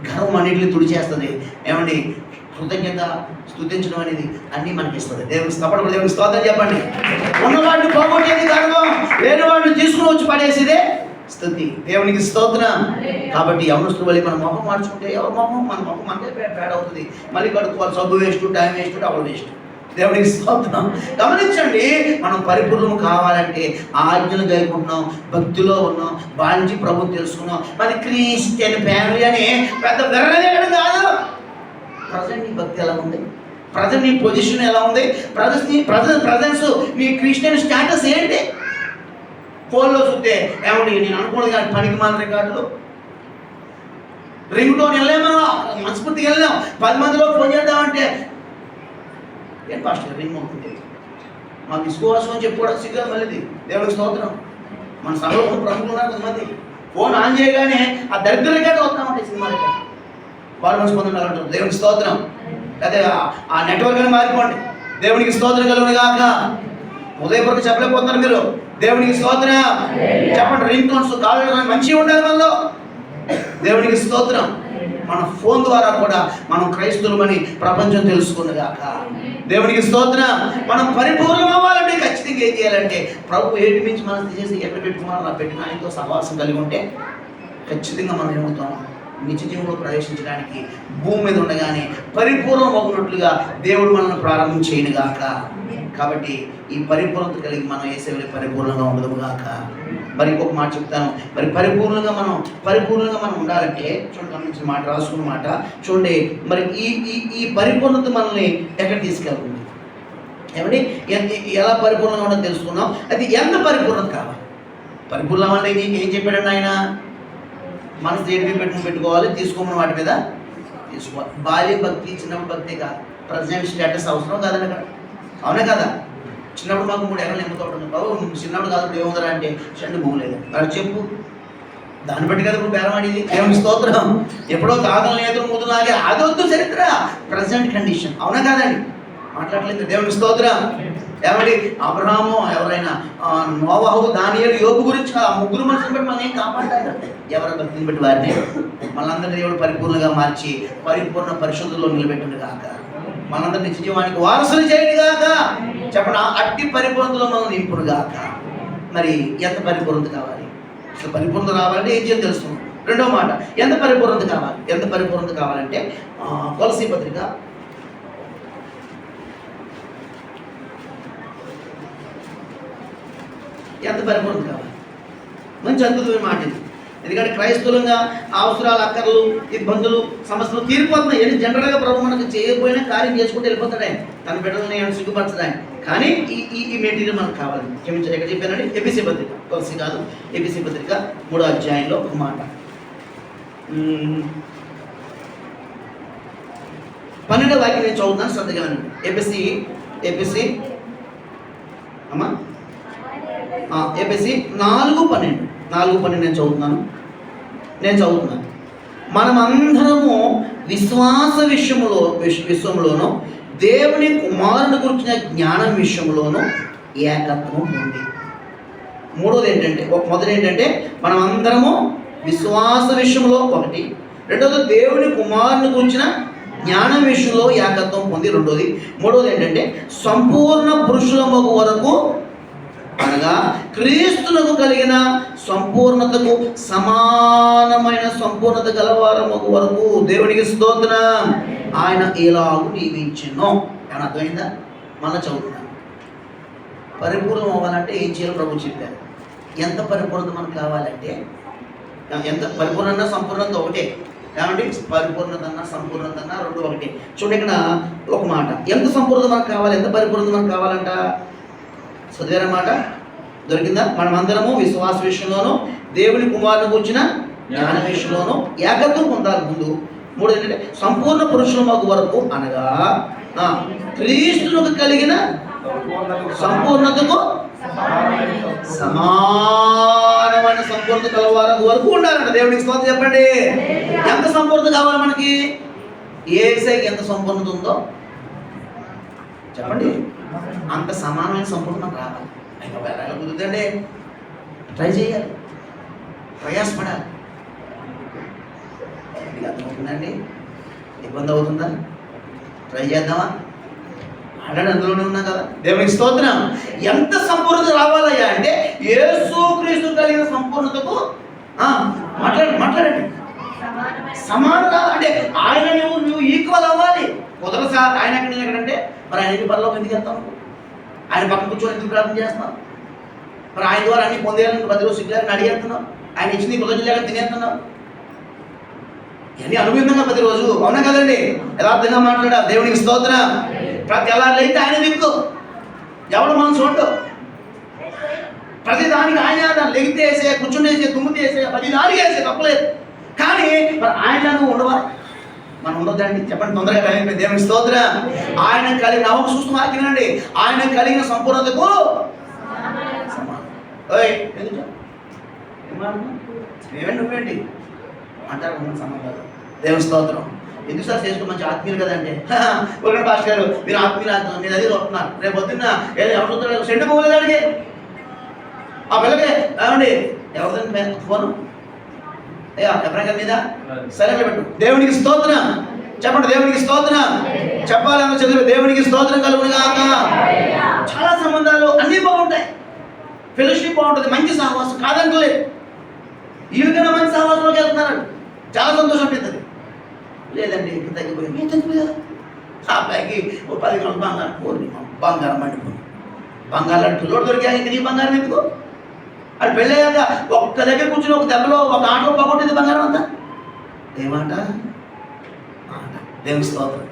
గర్వం అన్నింటిని తుడిచేస్తుంది. ఏమండి, కృతజ్ఞత స్తుతించడం అనేది అన్నీ మనకి ఇస్తుంది. దేవుని స్తపడ దేవుని స్తోత్రం చెప్పండి. ఉన్నవాడిని పోగొట్టేది గర్వం, లేని వాడిని తీసుకుని వచ్చి పడేసేదే స్తుతి. దేవునికి స్తోత్రం. కాబట్టి యవనస్తుల వల్ల మన మొహం మార్చుకుంటే ఎవరి మొహం మన మొహం మనకే బ్యాడ్ అవుతుంది. మళ్ళీ కడుక్కోవాలి, సబ్బు వేస్ట్, టైం వేస్ట్, డబ్బులు వేస్ట్. దేవునికి స్తోత్రం. గమనించండి, మనం పరిపూర్ణం కావాలంటే ఆజ్ఞలు గైకుంటున్నాం, భక్తిలో ఉన్నాం, బాలించి ప్రభుత్వం తెలుసుకున్నాం, మన క్రిస్టియన్ ఫ్యామిలీ అని పెద్ద విరగడం కాదు. ప్రజెంట్ నీ భక్తి ఎలా ఉంది? ప్రజెంట్ నీ పొజిషన్ ఎలా ఉంది? ప్రజెన్స్ నీ క్రిస్టియన్ స్టేటస్ ఏంటి? ఫోన్లో చూస్తే ఏమండి నేను అనుకోలేదు కానీ పనికి మాల రికార్డులు రింగ్ టోన్ వెళ్ళామా, మనస్ఫూర్తిగా వెళ్ళాం, 10 మందిలో ఫోన్ చేద్దామంటే ఏం పాస్టర్ రింగ్ అవుతుంది, మాకు విశ్వాసం అని చెప్పుకోవడం సిగ్గా మళ్ళీ. దేవుడికి స్తోత్రం. మన సభలో ప్రముఖులు ఉన్నారు కొంతమంది, ఫోన్ ఆన్ చేయగానే ఆ దరిద్రగా వస్తామంటే సినిమాలకి వాళ్ళు మనసు పొందాలంటారు. దేవునికి స్తోత్రం. అదే ఆ నెట్వర్క్ అని మారిపోండి. దేవునికి స్తోత్రం కలుగును గాక. ఉదయపూర్వక చెప్పలేకపోతున్నారు మీరు. దేవునికి స్తోత్రం చెప్పండి. రింగ్ టోన్స్ కాళ్ళు మంచిగా ఉండాలి మనలో. దేవునికి స్తోత్రం. మన ఫోన్ ద్వారా కూడా మనం క్రైస్తవులమని ప్రపంచం తెలుసుకున్నగాక. దేవునికి స్తోత్రం. మనం పరిపూర్ణం అవ్వాలంటే ఖచ్చితంగా ఏం చేయాలంటే ప్రభు ఏటి మించి మనం తీసేసి ఎక్కడ పెట్టుకున్నారో అలా పెట్టిన ఆయనతో సహవాసం కలిగి ఉంటే ఖచ్చితంగా మనం ఏమవుతాం, నిత్య జీవంలో ప్రవేశించడానికి భూమి మీద ఉండగానే పరిపూర్ణం అవుతున్నట్లుగా దేవుడు మనల్ని ప్రారంభం చేయనుగాక. కాబట్టి ఈ పరిపూర్ణత కలిగి మనం యేసువలే పరిపూర్ణంగా ఉండదుగాక. మరి ఇంకొక మాట చెప్తాను. మరి పరిపూర్ణంగా మనం ఉండాలంటే చూడండి, గమనించిన మాట, రాసుకున్న మాట చూడండి. మరి ఈ పరిపూర్ణత మనల్ని ఎక్కడ తీసుకెళ్తుంది, ఏమండి ఎలా పరిపూర్ణంగా ఉండదో తెలుసుకున్నాం. అది ఎంత పరిపూర్ణత కావాలి. పరిపూర్ణం అంటే ఏం చెప్పాడండి ఆయన? మనసు దేని మీద పెట్టుకోవాలి, తీసుకోమని వాటి మీద తీసుకోవాలి. బాల్య భక్తి, చిన్నప్పుడు భక్తి కాదు. ప్రజెంట్ స్టేటస్ అవసరం కాదని అక్కడ, అవునా కదా? చిన్నప్పుడు మాకు 3 ఎకరాలు నిమ్మ తోట ఉంది బాబు, చిన్నప్పుడు కాదు ఏముందరా అంటే చెండు భూమి లేదు అక్కడ చెప్పు, దాన్ని బట్టి కదా ఇప్పుడు బేరమాడేది. దేవుని స్తోత్రం. ఎప్పుడో తాగల నేతలు ముదులాగే అదొద్దు చరిత్ర, ప్రజెంట్ కండిషన్, అవునా కాదండి? మాట్లాడలేదు. దేవుని స్తోత్రం. ఏమండి అబ్రహాము, ఎవరైనా నోవాహు, దానియేలు, యోబు గురించి ఆ 3 మనుషులను బట్టి మనం ఏం కాపాడారు? ఎవరి భక్తిని బట్టి వారిని మనందరినీ దేవుడు పరిపూర్ణంగా మార్చి పరిపూర్ణ పరిశుద్ధుల్లో నిలబెట్టింది కాక. మనందరి నిత్య జీవానికి వారసులు చేయడు గాక. చెప్పండి, అట్టి పరిపూర్ణతలో మనం నింపుడు గాక. మరి ఎంత పరిపూర్ణత కావాలి? అసలు పరిపూర్ణత రావాలంటే ఏం చేయాలి తెలుసుకున్నాం. రెండో మాట, ఎంత పరిపూర్ణత కావాలి? ఎంత పరిపూర్ణత కావాలంటే కొలసీ పత్రిక ఎంత పరిపూర్ణత కావాలి? మంచి అద్భుతమైన మాట ఇది. ఎందుకంటే క్రైస్తవులంగా అవసరాలు, అక్కర్లు, ఇబ్బందులు, సమస్యలు తీరిపోతున్నాయి. ఏది జనరల్గా ప్రభు మనకు చేయకపోయినా కార్యం చేసుకుంటూ వెళ్ళిపోతాడు ఆయన. తన బిడ్డలని ఆయన సిగ్గుపరచడు ఆయన. కానీ ఈ మెటీరియల్ మనకు కావాలి. క్షమించారు, ఎక్కడ చెప్పానండి? ఎబిసి పత్రిక, తులసి కాదు, ఎబిసి పత్రిక 3వ అధ్యాయంలో ఒక మాట, 12వ వాక్యం నేను చదువుతున్నాను, శ్రద్ధగా వినండి. ఎబిసి అమ్మా ఎబిసి 4:12 నేను చదువుతున్నాను. మనమందరము విశ్వాస విషయంలోనూ దేవుని కుమారుని గురించిన జ్ఞానం విషయంలోనూ ఏకత్వం ఉంది. మూడోది ఏంటంటే, మొదటి ఏంటంటే మనమందరము విశ్వాస విషయంలో ఒకటి, రెండోది దేవుని కుమారుని గురించిన జ్ఞానం విషయంలో ఏకత్వం పొంది రెండోది, మూడోది ఏంటంటే సంపూర్ణ పురుషుల మగు వరకు, అనగా క్రీస్తులకు కలిగిన సంపూర్ణతకు సమానమైన సంపూర్ణత గలవారమగు వరకు దేవునికి స్తోత్రం ఆయన ఎలాగూ నియమించెను. ఏమన్నా అర్థమైందా? మళ్ళీ చదువుతున్నాను. పరిపూర్ణం అవ్వాలంటే ఏం చేయాలో ప్రభు చెప్పారు. ఎంత పరిపూర్ణత మనకు కావాలంటే, ఎంత పరిపూర్ణ సంపూర్ణత ఒకటే. ఏమంటే పరిపూర్ణత అన్నా సంపూర్ణత అన్నా రెండు ఒకటే. చూడండి, ఇక్కడ ఒక మాట, ఎంత సంపూర్ణత మనకు కావాలి, ఎంత పరిపూర్ణత మనకు కావాలంట. చదివారన్నమాట, దొరికిందా? మనమందరము విశ్వాస విషయంలోనూ దేవుని కుమారుని గురించిన జ్ఞాన విషయంలోనూ ఏకత్వం పొందాలి. ముందు మూడు ఏంటంటే సంపూర్ణ పురుషుల మగు వరకు, అనగా క్రీస్తులకు కలిగిన సంపూర్ణతకు సమానమైన సంపూర్ణత కలవారు వరకు ఉండాలంట. దేవునికి స్తోత్రం చెప్పండి. ఎంత సంపూర్ణత కావాలి మనకి? యేసయ్యకి ఎంత సంపూర్ణత ఉందో చెప్పండి, అంత సమానమైన సంపూర్ణత రావాలి. ఎలా కుదురుతుందండి? ట్రై చేయాలి, ప్రయాసపడాలి. అర్థమవుతుందండి? ఇబ్బంది అవుతుందా? ట్రై చేద్దామా? ఆల్రెడీ అందులోనే ఉన్నా కదా. దేవునికి స్తోత్రం. ఎంత సంపూర్ణత రావాలయ్యా అంటే యేసుక్రీస్తు కలిగిన సంపూర్ణతకు మాట్లాడండి సమానం. అంటే ఆయన నువ్వు ఈక్వల్ అవ్వాలి. కుదరదు సార్, ఆయన ఎక్కడ, నేను ఎక్కడంటే మరి ఆయన ఎన్ని పనిలోకి ఎందుకు వెళ్తాను? ఆయన పక్కన కూర్చొని ఎందుకు ప్రార్థన చేస్తున్నావు? మరి ఆయన ద్వారా అన్ని పొందేయాలని ప్రతిరోజు సిగ్గులేని అడిగేస్తున్నావు. ఆయన ఇచ్చింది కుదరలేక తినేస్తున్నావు. ఇవన్నీ అనుభవంగా ప్రతిరోజు, అవునా కదండి? యథార్థంగా మాట్లాడాలి. దేవునికి స్తోత్రం. ప్రతి ఎలా అయితే ఆయన దిక్కు, ఎవడు మనం చూడటం. ప్రతి దానికి ఆయన లెగితే వేసే, కూర్చుని వేసే, తుమ్మితే వేసే, ప్రతి దానికి వేసే, తప్పలేదు. కానీ మరి ఆయన నువ్వు ఉండవా? మనం ఉండొద్దండి, చెప్పండి తొందరగా టైం అయిపోయింది. దేవుని స్తోత్రం. ఆయన కలిగిన అవకు చూస్తూ మాకినండి, ఆయన కలిగిన సంపూర్ణతకు సమానం. ఏమండి నువ్వేంటి అంటారు సంబంధాలు. దేవుని స్తోత్రం. ఎందుకు సార్ చేసుకో, మంచి ఆత్మీయులు కదంటే, ఒకటి భాష గారు మీరు ఆత్మీయులు మీరు అది వస్తున్నారు, రేపు పొద్దున్న ఏదో ఎవరు సెంటు పోలేదు దానికి ఆ పిల్లకి ఏమండి ఎవరిదండి ఫోను అయ్యా ఎవరైనా మీద సరే పెట్టు. దేవునికి స్తోత్రం చెప్పండి, దేవునికి స్తోత్రం చెప్పాలన్న చదివి దేవునికి స్తోత్రం కలుగును గాక. చాలా సంబంధాలు అన్నీ బాగుంటాయి, ఫెలోషిప్ బాగుంటుంది, మంచి సహవాసం కాదంటలేదు. వీళ్ళకన్నా మంచి సహవాసంలోకి వెళ్తున్నారు, చాలా సంతోషం అనిపిస్తుంది. లేదండి ఇప్పుడు తగ్గిపోయింది, ఆ అబ్బాయికి ఓ 10 గ్రాములు బంగారం కోరి బంగారం మండిపోయింది. బంగారం అంటే పిల్లోడు దొరికాక ఇంక నీ బంగారం ఎందుకు? అది పెళ్ళయ్యాక ఒక్క దగ్గర కూర్చుని ఒక దెబ్బలో ఒక ఆటలో పోగొట్టింది బంగారం అంతా. ఏమంట దేవుని స్తోత్రం,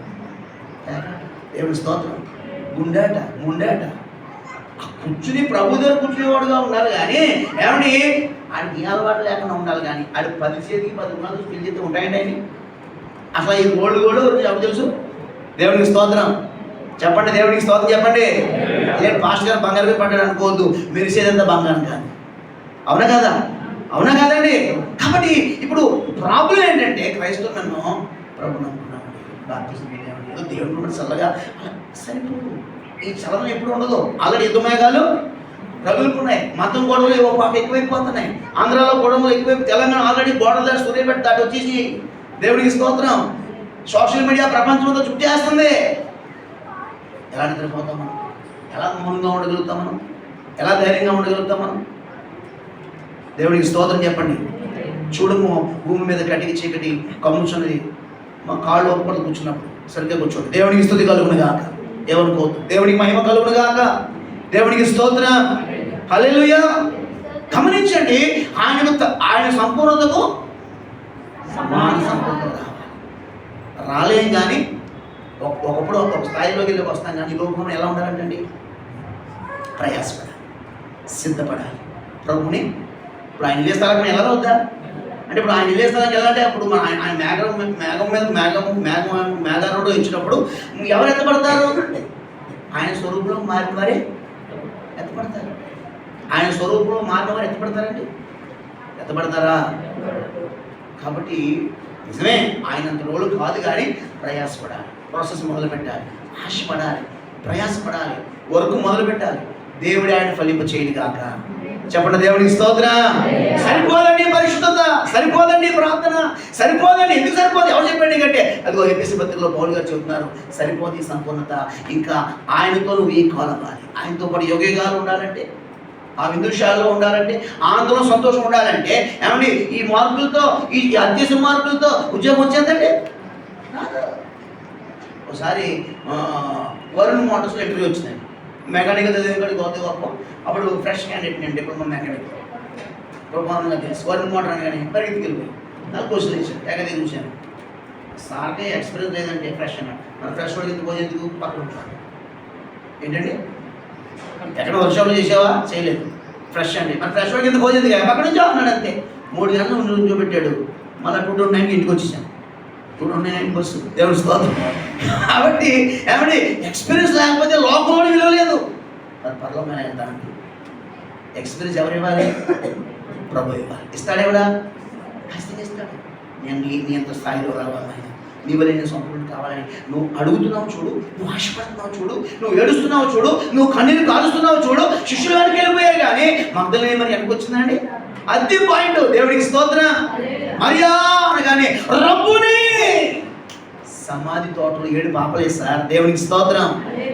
దేవుని స్తోత్రం. గుండేట గుండేట కూర్చుని ప్రభు దగ్గర కూర్చునేవాడుగా ఉండాలి కానీ ఏమండి ఆడికి ఏ అలవాటు లేకుండా ఉండాలి. కానీ ఆడి 10 చేతికి 10 గుణాలు పెళ్లి చేస్తే ఉంటాయండి ఆయన. అసలు ఈ గోల్డ్ ఎవరు తెలుసు? దేవునికి స్తోత్రం చెప్పండి, దేవునికి స్తోత్రం చెప్పండి. లేదు పాస్టర్ గారు బంగారం పడ్డాడు అనుకోవద్దు, మెరిసేదంతా బంగారం కాదు. అవునా కదా? అవునా కాదండి? కాబట్టి ఇప్పుడు ప్రాబ్లం ఏంటంటే క్రైస్తవులు నన్ను ప్రభు నమ్ముకున్నాను, బాప్తిజం ఏదో దేవుడు చల్లగా సరిపోదు. ఈ చలనం ఎప్పుడు ఉండదు. ఆల్రెడీ యుద్ధ మేఘాలు రగులుకున్నాయి, మతం గొడవలు ఏవో పాప ఎక్కువైపోతున్నాయి. ఆంధ్రాలో గొడవలు ఎక్కువైపు, తెలంగాణ ఆల్రెడీ బోర్డర్ దాటి సూర్యపేట దాటి వచ్చేసి దేవుడికి స్తోత్రం. సోషల్ మీడియా ప్రపంచంతో చుట్టేస్తుంది. ఎలా నిద్రపోతాం మనం? ఎలా మౌనంగా ఉండగలుగుతాం మనం? ఎలా ధైర్యంగా ఉండగలుగుతాం మనం? దేవుడికి స్తోత్రం చెప్పండి. చూడము భూమి మీద కటికి చీకటి కమ్ముచున్నది, మా కాళ్ళు ఒప్పటి కూర్చున్నప్పుడు సరిగ్గా కూర్చోండి. దేవునికి స్తుతి కలుగును గాక, ఏమనుకోవద్దు. దేవునికి మహిమ కలుగును గాక, దేవునికి స్తోత్రం. హల్లెలూయా. గమనించండి, ఆయన సంపూర్ణతకు సమాన సంపూర్ణత రాలేం. కానీ ఒకప్పుడు ఒక స్థాయిలోకి వెళ్ళి వస్తాం. కానీ ఈ లోకంలో ఎలా ఉండాలంటండి? ప్రయాసపడాలి, సిద్ధపడాలి ప్రభుని. ఇప్పుడు ఆయన ఇల్లే స్థలానికి ఎలా వద్దా అంటే, ఇప్పుడు ఆయన ఇల్లే స్థలానికి వెళ్ళాలంటే అప్పుడు ఆయన మేఘారుడు ఇచ్చినప్పుడు ఎవరు ఎత్తపడతారు? ఆయన స్వరూపంలో మారిన వారే ఎత్తపడతారు. ఆయన స్వరూపంలో మారిన వారు ఎత్తపడతారండి? ఎత్తపడతారా? కాబట్టి నిజమే ఆయనంత రోజులు కాదు, కానీ ప్రయాసపడాలి, ప్రాసెస్ మొదలు పెట్టాలి, ఆశపడాలి, ప్రయాసపడాలి, వర్క్ మొదలు పెట్టాలి. దేవుడి ఆయన ఫలింప చేయడు గాక. చెప్పండి, దేవునికి స్తోత్రం. సరిపోదండి పరిశుద్ధత, సరిపోదండి ప్రార్థన, సరిపోదండి. ఎందుకు సరిపోదు? ఎవరు చెప్పండి కంటే అదిగో ఎఫెసీ పత్రికలో పౌలు గారు చెబుతున్నారు, సరిపోదు ఈ సంపూర్ణత. ఇంకా ఆయనతో నువ్వు ఏ కాలవాలి, ఆయనతో పాటు యోగేగాలు ఉండాలంటే, ఆ విందుశాలలో ఉండాలంటే, ఆనందంలో సంతోషం ఉండాలంటే ఏమండి ఈ మార్కులతో, ఈ అత్యవసర మార్కులతో ఉద్యోగం వచ్చేందంటే ఒకసారి వరుణ్ మోటార్స్లో ఇంటర్వ్యూ వచ్చిందండి. మెకానికల్ చదివిన గౌతమ గొప్ప, అప్పుడు ఫ్రెష్ క్యాండిడేట్ అండి. ఇప్పుడు మెకానిక్ ప్రమాణంగా తెలుసు. వరుణ్ మోటార్ అని కానీ పరిగెత్తికి వెళ్ళిపోయి నాకు క్వశ్చన్ వేసాను, ఎక్కడికి చూశాను. సార్కే ఎక్స్పీరియన్స్ లేదంటే ఫ్రెష్ అన్నాడు. మన ఫ్రెష్ వాడికి ఎందుకు పోయేందుకు పక్కన ఉంటాను ఏంటండి? ఎక్కడ వర్షాలు చేసావా? చేయలేదు. ఫ్రెష్ అండి. మన ఫ్రెష్ వాడికి ఎందుకు పోయేందుకు పక్కన నుంచో అన్నాడు. అంతే 3 గంటలు నుంచోబెట్టాడు. మళ్ళీ 2:09 ఇంటికి వచ్చేసాను. 2:09 బస్సు. దేవుని స్తోత్రం. కాబట్టి ఏమండి ఎక్స్పీరియన్స్ లేకపోతే లోకంలో విలువ లేదు. మరి పరలోకమైన వెళ్తానండి. ఎక్స్పీరియన్స్ ఎవరు ఇవ్వాలి? ప్రభు ఇవ్వాలి. ఇస్తాడేవిడా? ఖచ్చితంగా ఇస్తాడు. నేను నీ ఎంత స్థాయిలో రావాలి, నీ వల్ల నేను సంపూర్ణ కావాలని నువ్వు అడుగుతున్నావు చూడు, నువ్వు ఆశపడుతున్నావు చూడు, నువ్వు ఏడుస్తున్నావు చూడు, నువ్వు కన్నీరు కాలుస్తున్నావు చూడు. శిష్యులు వెనక్కి వెళ్ళిపోయారు కానీ మగ్దలేని మరి వెనక్కి వచ్చిందండి. అది పాయింట్. దేవుడికి స్తోత్రం. మరియా అనగానే రబ్బుని. సమాధి తోటలో 7 పాపలే సార్. దేవునికి స్తోత్రం.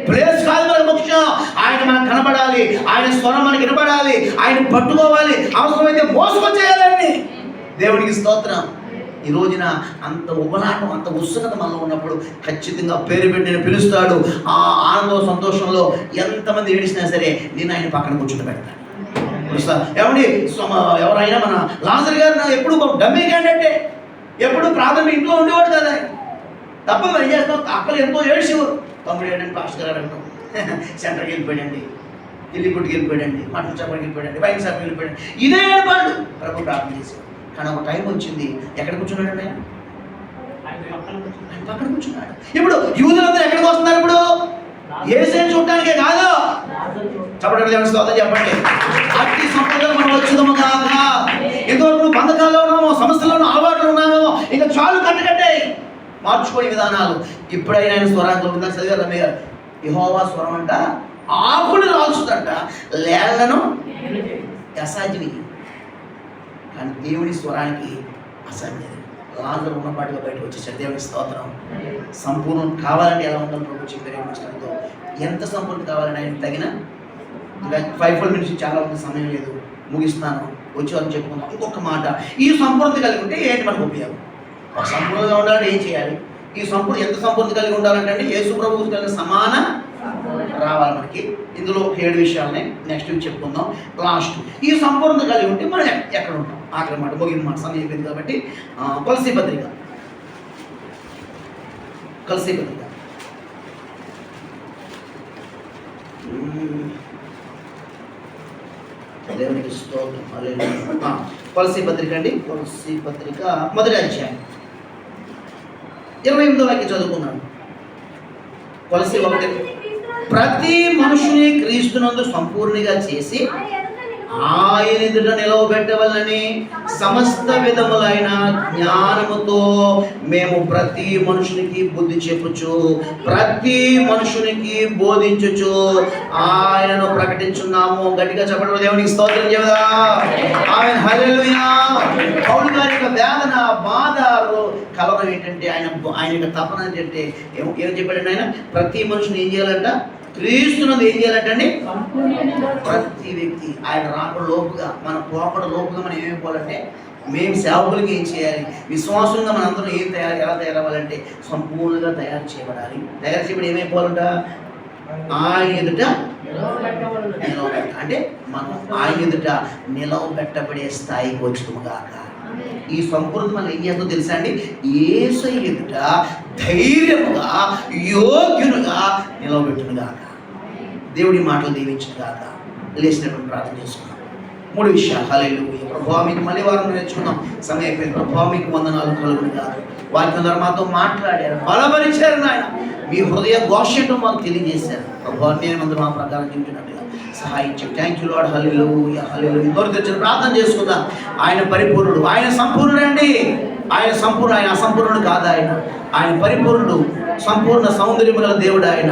ప్లేస్ కాదు మన ముఖ్యం. ఆయన మనకు కనబడాలి, ఆయన స్వరం మనకి వినపడాలి, ఆయన పట్టుకోవాలి, అవసరమైతే మోసుకొచ్చేయాలండి. దేవునికి స్తోత్రం. ఈ రోజున అంత ఉబలాటం, అంత ఉత్సుకత మనలో ఉన్నప్పుడు ఖచ్చితంగా పేరు పెట్టి పిలుస్తాడు. ఆ ఆనందం సంతోషంలో ఎంతమంది ఏడిసినా సరే నేను ఆయన పక్కన కూర్చుని పెడతాను. ఏమండి ఎవరైనా మన లాజర్ గారు ఎప్పుడు డమ్మీ క్యాండిడేటే, ఎప్పుడు ప్రాథమిక ఇంట్లో ఉండేవాడు కదా. తప్ప మరి చేస్తాం. అక్కలు ఎంతో ఏడ్చేవారు. తమ్ముడు ఏంటంటే పాస్టర్ గారు అంటాం, సెంటర్కి వెళ్ళిపోయాడండి, ఇల్లి గుడ్డికి వెళ్ళిపోయాడండి, మటన్ చేపడికి వెళ్ళిపోయాడండి, వైన్ షాప్కి వెళ్ళిపోయాడండి. ఇదే ఏర్పాటు. ప్రభు ప్రార్థన చేసేవాడు. కానీ ఒక టైం వచ్చింది, ఎక్కడ కూర్చున్నాడు ఆయన పక్కన కూర్చున్నాడు. ఇప్పుడు యూదులందరూ ఎక్కడికి వస్తున్నారు? ఇప్పుడు యేసుని చూడటానికే కాదు, చెప్పండి దేవుని స్తోత్రం చెప్పండి. అట్టి సంపదలు మనం వచ్చుదాము కాక. ఇంతవరకు నువ్వు బంధకాల్లో ఉన్నామో, సమస్యలను అలవాట్లు ఉన్నామో, ఇంకా చాలు కట్టకట్టే మార్చుకోని విధానాలు. ఇప్పుడైనా ఆయన స్వరాలు కింద చదివారు రమ్య గారు. యెహోవా స్వరం అంట ఆకుని రాల్చుదంట, లేళ్లను అసాధ్యం. కానీ దేవుని స్వరానికి అసాధ్యం. లాజరు ఉన్నపాటుగా బయటకు వచ్చేసాడు. దేవుని స్తోత్రం. సంపూర్ణం కావాలంటే ఎలా ఉండాలి ప్రభు చెప్పారు. ఎంత సంపూర్ణం కావాలని ఆయన తగిన 5-4 minutes చాలా ఉంది, సమయం లేదు, ముగిస్తాను. వచ్చి వాళ్ళు చెప్పుకుందాం. ఇంకొక మాట, ఈ సంపూర్ణత కలిగి ఉంటే ఏంటి మనకు ఉపయోగం? ఒక సంపూర్ణంగా ఉండాలంటే ఏం చేయాలి? ఈ ఎంత సంపూర్ణత కలిగి ఉండాలంటే అండి యేసు ప్రభువుకి కలిగిన సమాన రావాలి మనకి. ఇందులో 7 విషయాలని నెక్స్ట్ వీక్ చెప్పుకుందాం. లాస్ట్ ఈ సంపూర్ణత కలిగి ఉంటే మనం ఎక్కడ ఉంటాం? ఆఖరి మాట, ముగిన మాట, సమయం అయిపోయింది కాబట్టి కొలసీ పత్రిక దేవునికి స్తోత్రం. హల్లెలూయా. కొలసీ పత్రిక అండి, కొలసీ పత్రిక 1వ అధ్యాయం 28వ వాక్యం చదువుకున్నాను. కొలసీ 1, ప్రతి మనుషుని క్రీస్తునందు సంపూర్ణిగా చేసి ఆయన ఎదుట నిలవబెట్టవలని సమస్త విధములైన జ్ఞానముతో మేము ప్రతి మనుషునికి బుద్ధి చెప్పుచు, ప్రతి మనుషునికి బోధించుచు ఆయనను ప్రకటించున్నాము. గట్టిగా చెప్పడం దేవునికి స్తోత్రం చెబుదా. ఆమేన్, హల్లెలూయా. పౌలు గారి యొక్క వేదన, బాధ, కలవరం ఏంటంటే ఆయన యొక్క తపన ఏంటంటే ఏం చెప్పాడంటే ఆయన ప్రతి మనుషుని ఏం చేయాలంట? క్రీస్తునందు ఏం చేయాలంటండి? ప్రతి వ్యక్తి ఆయన రాకడ లోపుగా, మన పోకడ లోపుగా మనం ఏమైపోవాలంటే, మేము సేవకులకి ఏం చేయాలి? విశ్వాసంగా మన అందరం ఎలా తయారవ్వాలంటే సంపూర్ణంగా తయారు చేయబడాలి. తయారు చేయబడి ఏమైపోవాలంట? ఆయన ఎదుట అంటే మనం ఆయన ఎదుట నిలవబెట్టబడే స్థాయికి వచ్చుము గాక. ఈ సంపూర్ణత మనం ఏం చేస్తుందో తెలుసా అండి? యేసయ్య ఎదుట ధైర్యముగా, యోగ్యునుగా నిలవబెట్టును గాక. దేవుడి మాటలు దీవించును గాక. లేచినటువంటి ప్రార్థన చేసుకున్నాం. 3 విషయాలు. హల్లెలూయా. ప్రభువా మీకు మళ్ళీ వారం నేర్చుకున్నాం, సమయం అయిపోయింది. ప్రభువా మీకు వందనాలు కలుగును గాక. వాక్యం ద్వారా మాతో మాట్లాడారు, బలపరిచారు నాయన. మీ హృదయ ఘోష ఏంటో మాకు తెలియజేశారు. ప్రభువా నేను అందరూ మా ప్రకారం జీవించినట్టుగా సహాయం చేయండి. Thank you Lord. Hallelujah, hallelujah. ఇంకొకరు తెచ్చిన ప్రార్థన చేసుకుందాం. ఆయన పరిపూర్ణుడు, ఆయన సంపూర్ణుడు అండి. ఆయన సంపూర్ణ, ఆయన అసంపూర్ణుడు కాదు. ఆయన పరిపూర్ణుడు, సంపూర్ణ సౌందర్యము గల దేవుడు. ఆయన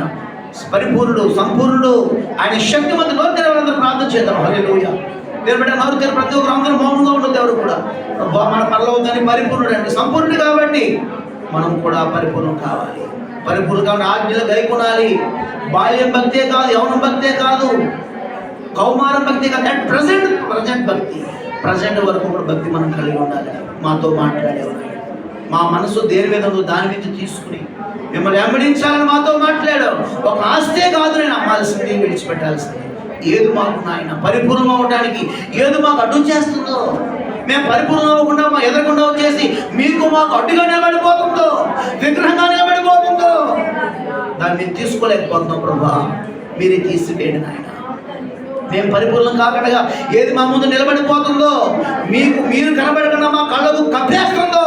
పరిపూర్ణుడు, సంపూర్ణుడు. ఆయన శక్తిమంతుడు. నోరు తెరవాలందరూ ప్రార్థన చేద్దాం. హల్లెలూయా. దేవుడు నోరు తెర, ప్రతి ఒక్కరు అందరూ మౌనంగా ఉండదు. దేవుడు కూడా మన పరలోకాన్ని పరిపూర్ణుడు అండి, సంపూర్ణుడు. కాబట్టి మనం కూడా పరిపూర్ణం కావాలి. పరిపూర్ణం కాబట్టి ఆజ్ఞలు గైకొనాలి. బాల్యం భక్తే కాదు, యవ్వనం భక్తే కాదు, కౌమారం భక్తి కాదు, అండ్ ప్రజెంట్ భక్తి, ప్రజెంట్ వరకు కూడా భక్తి మనం కలిగి ఉండాలి. మాతో మాట్లాడేవాడు, మా మనసు దేని మీద ఉందో దాని మీద తీసుకుని మిమ్మల్ని వెంబడించాలని మాతో మాట్లాడావు. ఒక ఆస్తే కాదు నేను అమ్మాల్సింది, విడిచిపెట్టాల్సింది. ఏది మాకు నాయన పరిపూర్ణం అవడానికి ఏది మాకు అడ్డు చేస్తుందో, మేము పరిపూర్ణం అవ్వకుండా మా ఎదురకుండా వచ్చేసి మీకు మాకు అడ్డుగా నిలబడిపోతుందో, విగ్రహంగా నిలబడిపోతుందో, దాన్ని మేము తీసుకోలేకపోతున్నాం. ప్రభా మీరే తీసివేయండి నాయన. మేము పరిపూర్ణం కాకుండా ఏది మా ముందు నిలబడిపోతుందో, మీరు కనబడకుండా మా కళ్ళకు కప్పేస్తుందో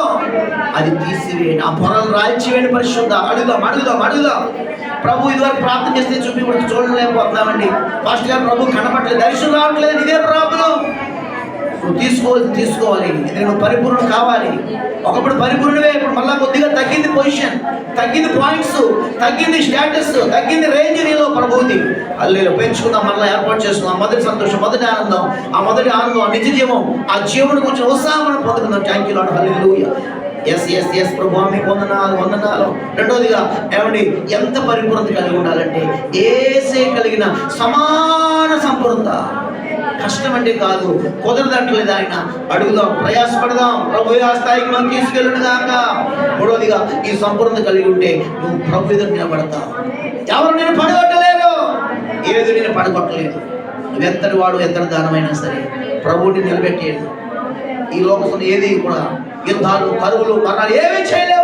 అది తీసివేయండి. ఆ పొరలు రాల్చివేయండి. పరిశుద్ధ అడుగుదాం. ప్రభు ఇదివరకు ప్రార్థన చేస్తే చూపి కూడా చూడలేకపోతున్నామండి. ఫస్ట్ గారు ప్రభు కనబడలేదు, దర్శనం రావట్లేదు. ఇదే ప్రాబ్లం. నువ్వు తీసుకోవాలి. నేను పరిపూర్ణం కావాలి. ఒకప్పుడు పరిపూర్ణమే, ఇప్పుడు మళ్ళీ కొద్దిగా తగ్గింది పొజిషన్, తగ్గింది పాయింట్స్, తగ్గింది స్టేటస్, తగ్గింది రేంజ్ నీలో ప్రభువుది. అల్లేలో పెంచుకుందాం, మళ్ళీ ఏర్పాటు చేసుకుందాం. మొదటి సంతోషం, మొదటి ఆనందం, ఆ నిజ జీవం, ఆ జీవుని గురించి ఉత్సాహం మనం పొందుకుందాం. Thank you Lord. Hallelujah. Yes ప్రభు మీకు వందనాలు. రెండోదిగా ఏమండి, ఎంత పరిపూర్ణత కలిగి ఉండాలంటే యేసే కలిగిన సమాన సంపూర్ణత. కష్టం అంటే కాదు, కుదరదట్లేదు. ఆయన అడుగుదాం, ప్రయాసపడదాం. ప్రభు ఆ స్థాయికి మనం తీసుకెళ్ళను దాకా. మూడవదిగా ఈ సంపూర్ణత కలిగి ఉంటే నువ్వు ప్రభు ఎదురు నిలబడతావు. ఎవరు నేను పడగొట్టలేరు, ఏది నేను పడగొట్టలేదు. నువ్వు ఎంతటి వాడు, ఎంతటి దానమైనా సరే ప్రభువుని నిలబెట్టేది. ఈ లోకంలో ఏది కూడా యుద్ధాలు, కరువులు, మరణాలు ఏమీ చేయలేవు.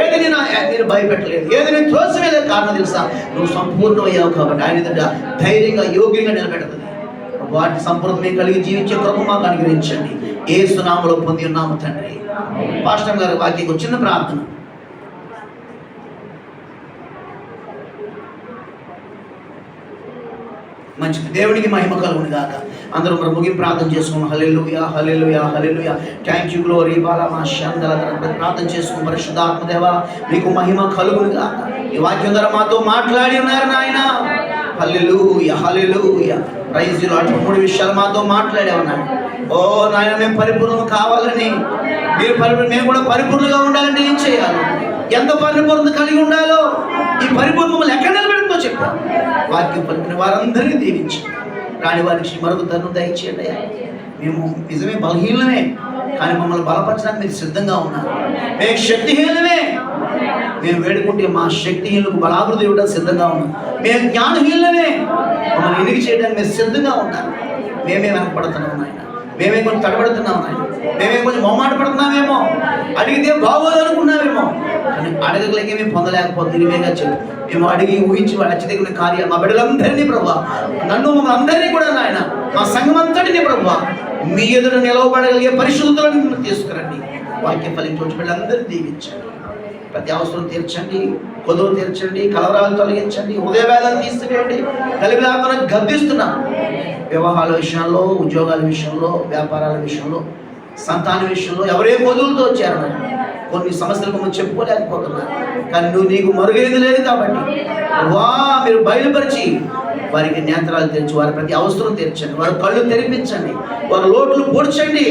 ఏది నేను భయపెట్టలేదు, ఏది నేను త్రోసివేయలేదు. కారణం తెలుసా? నువ్వు సంపూర్ణమయ్యావు కాబట్టి ఆయన ఎదుట ధైర్యంగా, యోగ్యంగా నిలబెడుతుంది. వాటి సంపూర్ణమే కలిగి జీవించే కృప మాకు అనుగ్రహించండి. యేసు నామములో పొంది ఉన్నాము తండ్రి. పాస్టర్ గారి వాక్యకు చిన్న ప్రార్థన. మంచిది. దేవునికి మహిమ కలుగును గాక. అందరూ మరి ముగింపు ప్రార్థన చేసుకున్నాం. హల్లెలూయా హల్లెలూయా హల్లెలూయా. థ్యాంక్ యూ గ్లోరీ బాలమా శాంతల ప్రార్థన చేసుకున్నాం. పరిశుద్ధాత్మదేవ మీకు మహిమ కలుగును గాక. ఈ వాక్యం ద్వారా మాతో మాట్లాడి ఉన్నారు నాయన. Hallelujah hallelujah. Praise the Lord. 3 విషయాలు మాతో మాట్లాడే ఉన్నాడు. ఓ నాయన, మేము పరిపూర్ణం కావాలని, మేము కూడా పరిపూర్ణంగా ఉండాలంటే ఏం చేయాలి, ఎంత పరిపూర్ణత కలిగి ఉండాలో, ఈ పరిపూర్ణములు ఎక్కడ నిలబెడుతుందో చెప్పారు. వాక్యం పలికిన వారందరినీ దీవించండి. రాని వారికి మరొక తరుణం దయచేయండి. మేము నిజమే బలహీనమే, కానీ మమ్మల్ని బలపరచడానికి మీరు సిద్ధంగా ఉన్నారు. మేము శక్తిహీనమే, మేము వేడుకుంటే మా శక్తిహీనులకు బలాభివృద్ధి ఇవ్వడానికి సిద్ధంగా ఉన్నాం. మేము జ్ఞానహీనమే, మమ్మల్ని ఎన్నిక చేయడానికి మీరు సిద్ధంగా ఉన్నారు. మేమే వెనకపడుతున్నాం నాయన, మేమే కొంచెం తడబడుతున్నాం నాయన, మేమే కొంచెం మొహమాట పడుతున్నామేమో, అడిగితే బాగోదు అనుకున్నామేమో, కానీ అడగలేక మేము పొందలేకపోతుంది. ఇవేగా చెప్పు, మేము అడిగి ఊహించి వాడు అచ్చదగిన కార్యాలు మా బిడ్డలందరినీ ప్రభు, నన్ను మమ్మల్ని అందరినీ కూడా నాయన, మా సంఘం అంతటినీ ప్రభు, మీ ఎదుట నిలవబడగలిగే పరిశుద్ధులను తీసుకురండి. వాక్యం ఫలించి బిడ్డలందరినీ దీవించండి. ప్రతి అవసరం తీర్చండి, కొదువు తీర్చండి, కలవరాలు తొలగించండి, హృదయ వేదాలు తీసివేయండి. కలిపిలాతను గద్దిస్తున్నా. వివాహాల విషయంలో, ఉద్యోగాల విషయంలో, వ్యాపారాల విషయంలో, సంతాన విషయంలో ఎవరే కొదువులతో వచ్చారు. కొన్ని సమస్యలకు మనం చెప్పుకోలేకపోతున్నారు, కానీ నీకు మరుగేది లేదు కాబట్టి మీరు బయలుపరిచి వారికి నేత్రాలు తెరిచి వారి ప్రతి అవసరం తీర్చండి. వారి కళ్ళు తెరిపించండి, వారి లోట్లు పూడ్చండి.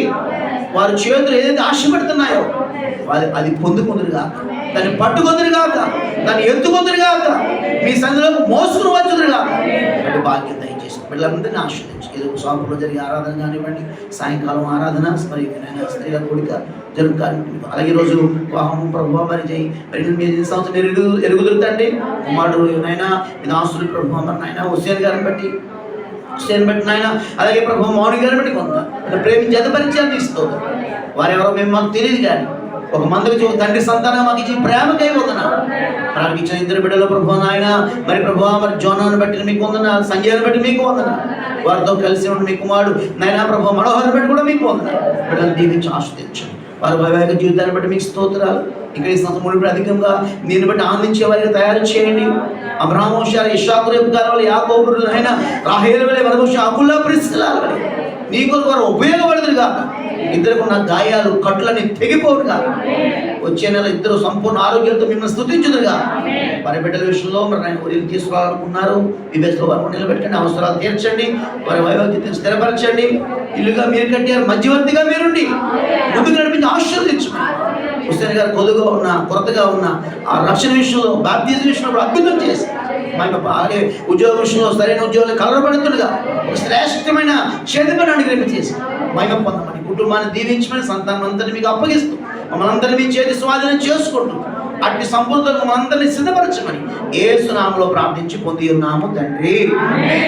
వారి చేతులు ఏదైతే ఆశపడుతున్నాయో అది పొందుకుందరుగా, దాన్ని పట్టుకుందరుగాక, దాన్ని ఎత్తుకుందరుగాక, మీ సందులోకి మోసుకుని వచ్చుదురుగాక. అంటే భాగ్యం దయచేసి పిల్లలందరినీ ఆశ్రయించి, ఏదో స్వాపులో జరిగే ఆరాధన కానివ్వండి, సాయంకాలం ఆరాధన, మరి స్త్రీల కూడిక జరుగుతాను. అలాగే రోజు వివాహం ప్రభావ మరి చేయి. మరి మీరు సంవత్సరం మీరు ఎరుగుదురుతండి. కుమారుడు నైనా వినాసుడు ప్రభావ మరి నాయన హుస్సేన్ గారిని బట్టి నాయన, అలాగే ప్రభు మౌని గారిని బట్టి కొంత ప్రేమించి ఎంత పరిచయాన్ని ఇస్తుంది. వారెవరో మేము మాకు తెలియదు, కానీ ఒక మందికి తండ్రి సంతానం మాకు ఇచ్చి ప్రేమకై వందనాలు. మనకి ఇచ్చిన 2 బిడ్డల ప్రభు నాయన, మరి ప్రభు మరి జోనాన్ని బట్టి మీకు వందనాలు, సంజయాన్ని బట్టి మీకు వందనాలు. వారితో కలిసి ఉండి మీ కుమారుడు నైనా ప్రభు మనోహర్ని బట్టి కూడా మీకు వందనాలు. బిడ్డలు దీవించి ఆస్వాదించండి. వారి వైవాహిక జీవితాన్ని బట్టి మీకు స్తోత్రాలు. ఇక్కడ ఈ సంవత్సరం అధికంగా దీన్ని బట్టి ఆనందించే వారికి తయారు చేయండి. అబ్రహాము వంశాలు, ఇస్సాకు రేపు కాలం, యాకోబు అయినా రాహేలు వలె, మన వంశం అకుల్లా ప్రిస్కిల్లాల వలె నీ కొరకు వారు ఉపయోగపడదురు కాక. ఇద్దరికి ఉన్న గాయాలు కట్లని తెగిపోవుగా. వచ్చే నెల ఇద్దరు సంపూర్ణ ఆరోగ్యంతో మిమ్మల్ని స్తుతించుదురుగా. వారి బిడ్డల విషయంలో మరి ఆయన ఊరికి తీసుకురావాలనుకున్నారు. మీ బెస్ట్లో వారు నిలబెట్టండి, అవసరాలు తీర్చండి, వారి వైవాహికతను స్థిరపరచండి. ఇల్లుగా మీరు కట్టారు, మధ్యవర్తిగా మీరుండి ముందుకు నడిపించి ఆశీర్వదించండి. హుస్సేన్ గారు కొద్దుగా ఉన్న, కొరతగా ఉన్న ఆ రక్షణ విషయంలో, బాప్తిజం విషయంలో అద్భుతం చేసి, అలాగే ఉద్యోగ విషయంలో సరైన ఉద్యోగాలు కలవబడుతుండగా ఒక శ్రేష్టమైన చేతిపని అనుగ్రహించేసి మహిమ పొందమని, కుటుంబాన్ని దీవించమని, సంతానం అందరినీ మీకు అప్పగిస్తూ మమ్మల్ని అందరినీ మీ చేతి స్వాధీనం చేసుకుంటూ అట్టి సంపూర్ణతను మమ్మల్ని అందరినీ సిద్ధపరచమని యేసు నామములో ప్రార్థించి పొంది ఉన్నాము తండ్రి.